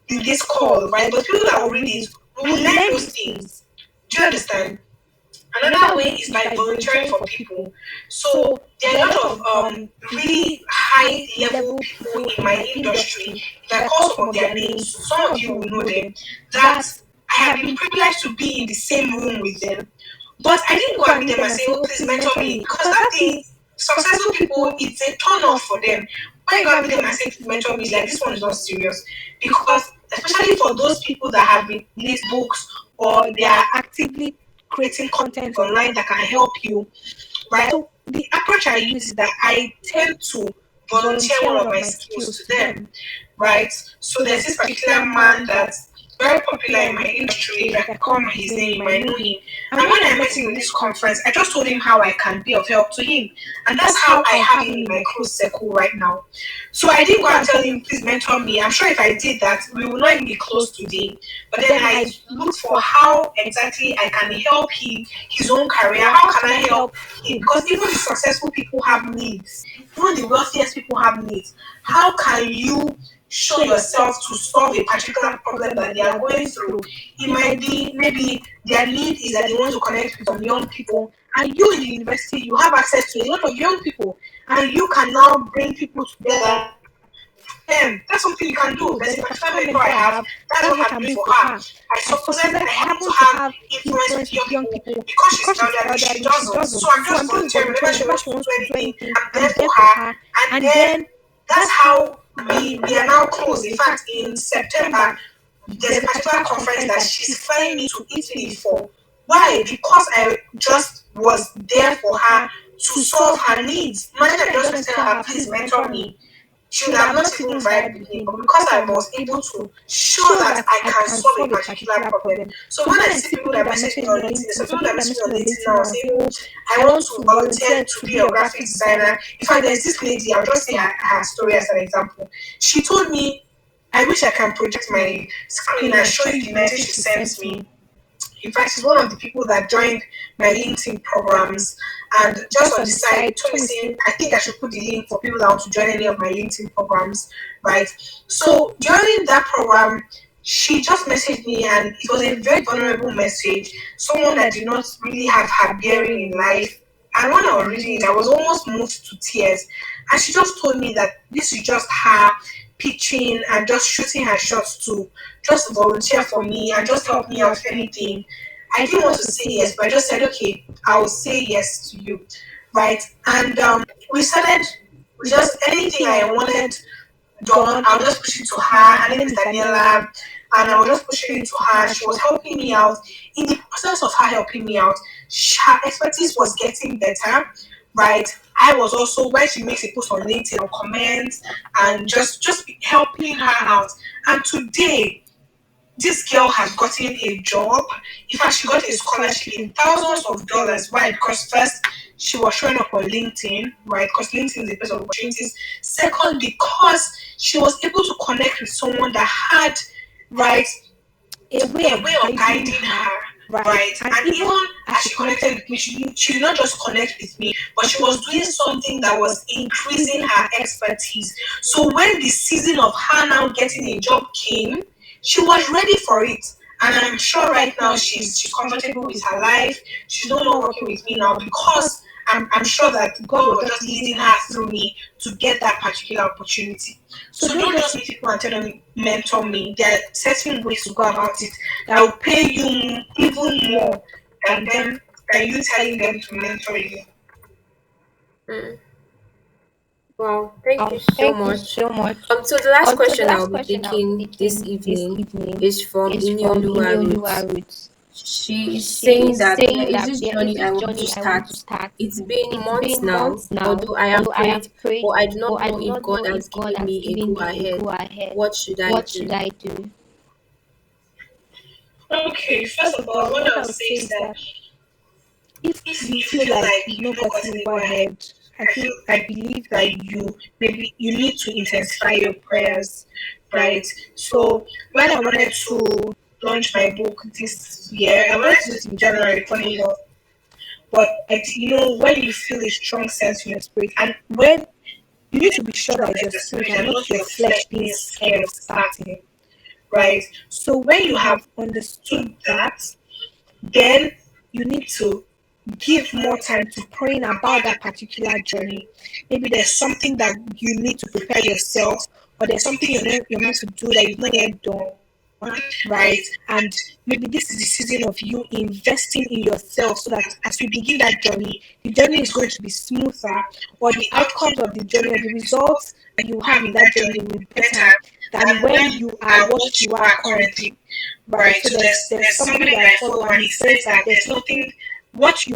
in this call, right? But people that will read it will learn those things. Do you understand? Another way is by volunteering for people. So there are a lot of really high level people in my industry. If I call some of their names, some of you will know them, that I have been privileged to be in the same room with them. But I didn't go and meet them and say, oh, please mentor me. Because that thing, successful people, it's a turn off for them. When you go and meet them and say, please mentor me, like, this one is not serious. Because, especially for those people that have been released books or they are actively creating content online that can help you, right? So the approach I use is that I tend to volunteer one of my skills to them, right? So there's this particular man that's very popular in my industry. If I call his name, you might know him. And when I met him in this conference, I just told him how I can be of help to him. And that's how I have him in my close circle right now. So I didn't go and tell him, please mentor me. I'm sure if I did that, we would not even be close today. But then I looked for how exactly I can help him, his own career. How can I help him? Because even the successful people have needs. Even the wealthiest people have needs. How can you show yourself to solve a particular problem that they are going through? It might be maybe their need is that they want to connect with some young people, and you in the university, you have access to a lot of young people, and you can now bring people together. That's something you can do. There's a particular mentor I have. That's what I'm doing for her. I suppose that I happen to have influence with young people because she's elderly. She doesn't. So I'm just volunteering whenever she wants to do anything. I'm there for her, and then that's how we are now close. In fact, in September, there's a particular conference that she's flying me to Italy for. Why? Because I just was there for her to solve her needs. Imagine I just tell her, please mentor me. She would have not even vibed with me, but because I was able to show that I can solve a particular problem. So when I see people that message me on LinkedIn, some people that message me on LinkedIn now say, oh, I want to volunteer to be a graphic designer. In fact, there's this lady, I'll just say her story as an example. She told me, I wish I can project my screen and show you the message she sent me. In fact, she's one of the people that joined my LinkedIn programs. And just on the side, told me saying, I think I should put the link for people that want to join any of my LinkedIn programs, right? So during that program, she just messaged me, and it was a very vulnerable message. Someone that did not really have her bearing in life. And when I was reading it, I was almost moved to tears. And she just told me that this is just her pitching and just shooting her shots to just volunteer for me and just help me out with anything. I didn't want to say yes, but I just said, okay, I will say yes to you, right? And we started with just anything I wanted done, I'll just push it to her. Her name is Daniela, and I was just pushing it to her. She was helping me out. In the process of her helping me out, her expertise was getting better, right? I was also, when she makes a post on LinkedIn or comments and just helping her out. And today, this girl has gotten a job. In fact, she got a scholarship in thousands of dollars. Why? Because first, she was showing up on LinkedIn, right? Because LinkedIn is a place of opportunities. Second, because she was able to connect with someone that had, right, a way of guiding her, right? And even as she connected with me, she did not just connect with me, but she was doing something that was increasing her expertise. So when the season of her now getting a job came, she was ready for it. And I'm sure right now she's comfortable with her life. She's no longer working with me now because I'm sure that God was just leading her through me to get that particular opportunity. So don't just meet people and tell them mentor me. There are certain ways to go about it that will pay you even more than you telling them to mentor you. Mm. Wow, thank you so Thank you much. so much. So the last So the question last I'll be question I'll be taking this taking this evening evening is from is from Inioluwa Roots. Inioluwa Roots. She is She saying is that there saying is that this there is journey this I want to journey I want start. to start. It's been It's months been now, months now, although I have although I have prayed, but prayed, I do but not I know do if not know God if has God given has me a given go me a ahead. go ahead. What should I What do? should I do? Okay, first First of of all, all, what what I I would would say say is is that that if if you you feel feel like like you've you've not not gotten gotten a a go go ahead, ahead, I believe that you maybe you need to intensify your prayers, right. right? So So when when I I wanted wanted to to launch launch my my book book this this year, year, I I wanted wanted to to do do it it in in January, January, funny funny enough. enough. But But when you feel a strong sense in your spirit, and when you you need need to to be be sure sure that that it's your it's your spirit spirit and and not not your your flesh flesh being being scared scared of of starting, starting, right? right? So So when when you you have have understood understood that, that, then then you you need need to to give give more more time time to to praying praying about about that that particular particular journey. journey. Maybe Maybe there's there's something something that that you you need need to to prepare prepare yourself, yourself, or or there's there's something something you're meant to do that you've not yet done, right? right? And And maybe maybe this this is is the the season season of of you you investing investing in in yourself yourself so so that that as as you you begin begin that that journey, journey, the the journey journey is is going going to to be be smoother, smoother, or or the the outcomes outcomes of of the the journey, journey, or the the results results that you you have have in in that that journey journey will will be be better better than than when when you you are are what what you you are are currently. currently, Right. right? So So there's there's somebody somebody that that I I follow, follow, and and he he says says that that there's there's nothing nothing what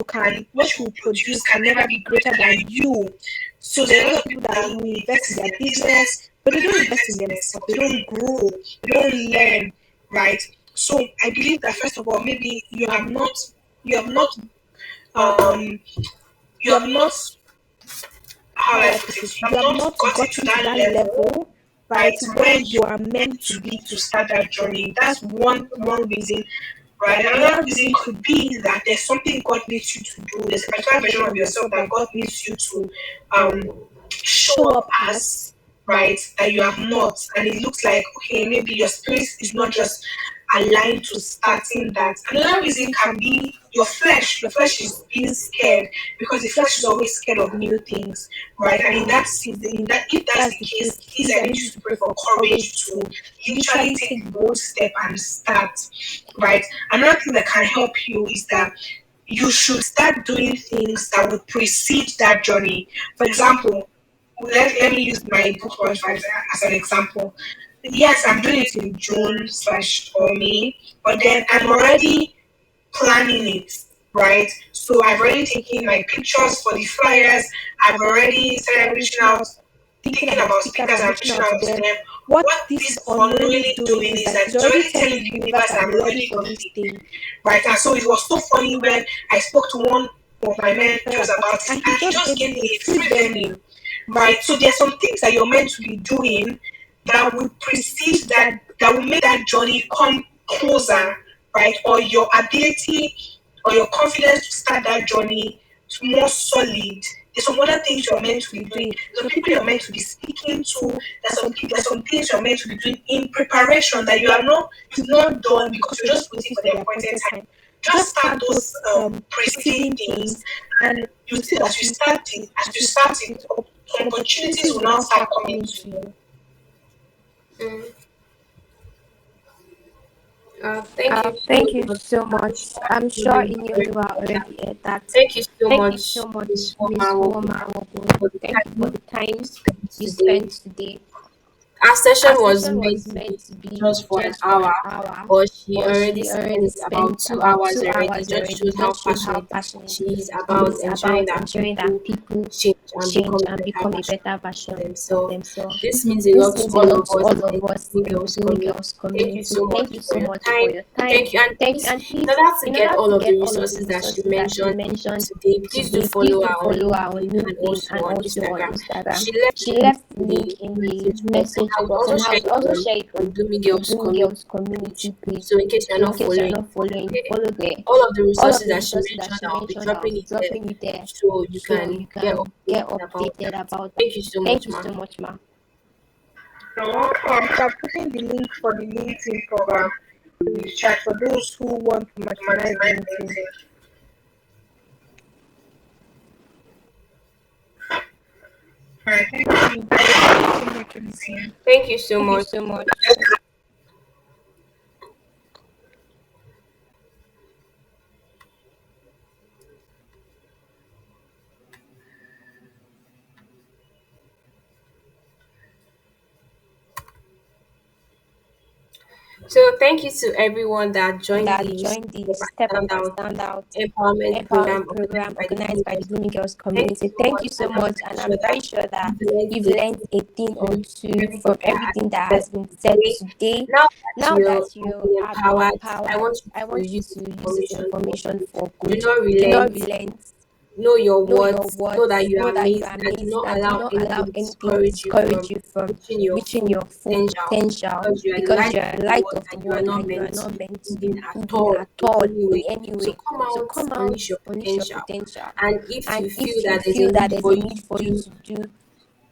what you you produce produce can can never never be be greater greater than than you. you. So So there there are are a a lot lot of of people people that that will will invest invest in in their their business, business, but but they they don't don't invest invest in in themselves. themselves. They They don't don't grow. grow. They They don't don't learn. learn, Right. So I believe that first of all, maybe you have not um you you have have not, not, how how will will I I put put it, it? you You have have not not gotten to gotten to that that level, level, right, right, where where you you are are meant meant to to be be to to start start that that journey. journey. That's That's one reason, right? right. Another Another reason reason could could be be that there's something God needs you to do. There's a a particular particular version version of of yourself yourself that that God God needs needs you you to to show show up up as, as, right? right, That that you you have have not, not. and And it it looks looks like like, okay, okay, maybe maybe your your spirit spirit is is not not just just aligned aligned to to starting starting that. that. Another Another reason reason can can be be your flesh. Your your flesh flesh is is being being scared scared because the flesh flesh is is always always scared scared of of new new things, things, right? right? And And in in that that season, season, if that's that's the the case, case, please please I I need need you you to to pray pray for for courage courage to to literally literally take take bold bold step step and and start, right? Another thing that can help you is that you should start doing things that would precede that journey. For example, let me use my book launch as an example. Yes, I'm doing it in June slash or May, but then I'm already planning it, right? So I've already taken my pictures for the flyers. I've I've already already started started reaching reaching out, out, thinking thinking about about speakers speakers and and reaching reaching out to out to them. them. What What this this is is unknowingly unknowingly doing doing is is that that it's it's already already telling telling the the universe universe that that I'm I'm ready ready for for this this thing, thing, right? And so it was so funny when I spoke to one of my my mentor mentors about about it, it, and he and he just just gave gave me a me a free free venue, venue, right? right? So there's some things that you're meant to be doing that That will would precede precede that, that that will make that journey come closer, right? Or your ability or your confidence to start that journey to more solid. There's some other things you're meant to be doing. There's some people you're meant to be speaking to. There's some things you're meant to be doing in preparation that you've not done because you're just waiting for the appointed time. Just start those preceding things, and you see that as you start it up, some opportunities will now start coming to you. Mm. Thank you so much. I'm sure Inyodu are already at that. Thank you so Thank you much, so much, Miss Miss Haoma Haoma for Worgwu. the Thank you for time the time spent you today. spent today. Our session Our was session meant was to be meant to be just for an just for an hour, hour, but she but already she already spent about spent two about hours two already. hours Just already. shows how Just shows how passionate passionate she is she about is ensuring about that ensuring people that people change and change become a and better become a version better of version of themselves. themselves. This means a This lot to means a all lot of to us all in of us the in the girls Gloomy Girls community. Thank you community. so much Thank you for so your much for time. your time. Thank you, and Thank you. please, And in please, order to in get order all to of the get all of the resources that she resources that she mentioned mentioned today, please do today, please follow do her on follow her on LinkedIn and LinkedIn also and on also on Instagram. Instagram. She left She the link left the in the link in the message box, and message I will box, also and I share will it also on share it the on Gloomy the Girls Gloomy community Girls page. community page. So in case you're So in not case you're following, not following, there. follow there. All of the All of resources the that she resources that mentioned, she I'll be mentioned, I'll dropping be it there dropping it there, so you so can you get can get updated about updated that. about that. Thank you so Thank much, you ma. so much, ma. So I'm putting the link for the LinkedIn program in the chat for those who want to maximize LinkedIn. Alright, thank you guys so much for listening. Thank you so Thank you much. so much. So thank you to everyone that joined That the joined the Step Up Stand and Out Stand Out empowerment program empowerment organized program by the Gloomy organized by the Girls Gloomy Girls community. community. Thank you so much, and I'm very sure that you've learned a thing or two from everything that has been said Today, today. now that Now you that have you been have been empowered, I empowered, want I you to want you use this to use this information for information good. for Do good. not Do not relent. relent. Know your Know your worth. Know that worth. you Know are that you are amazing, and do amazing, not and do allow not allow anything anything discourage you discourage from you from reaching your reaching full your full potential. potential, Because you are the because light you of are the light world, of the and you are world not and you are meant to not be meant to hidden be at hidden all at in all any in way. any So way. come So out, come out, unleash your unleash your potential. potential. And if And you feel if you that there's a feel that need there's for a you need to for you do to do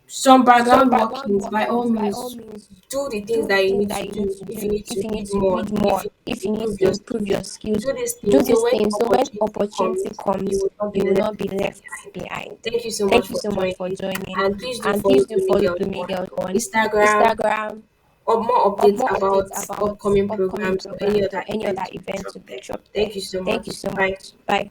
some some background background workings, by all workings, by all means, means, do the things do that the you things need that to you need do. to If you do. need If to you need read to more, read if more, you need if to you need improve to your improve skills, your skills, do these do things. So these when things. So when opportunity opportunity comes, you comes, will not be you will left not be left behind. behind. Thank you so much Thank you for so much for joining. joining. And please do And follow please do Gloomy follow Girls Gloomy on Girls on Instagram Instagram or more or updates more about updates about upcoming upcoming programs or any programs or other any other events to be events to dropped be there. dropped there. Thank you so Thank you much. so Bye. much. Bye.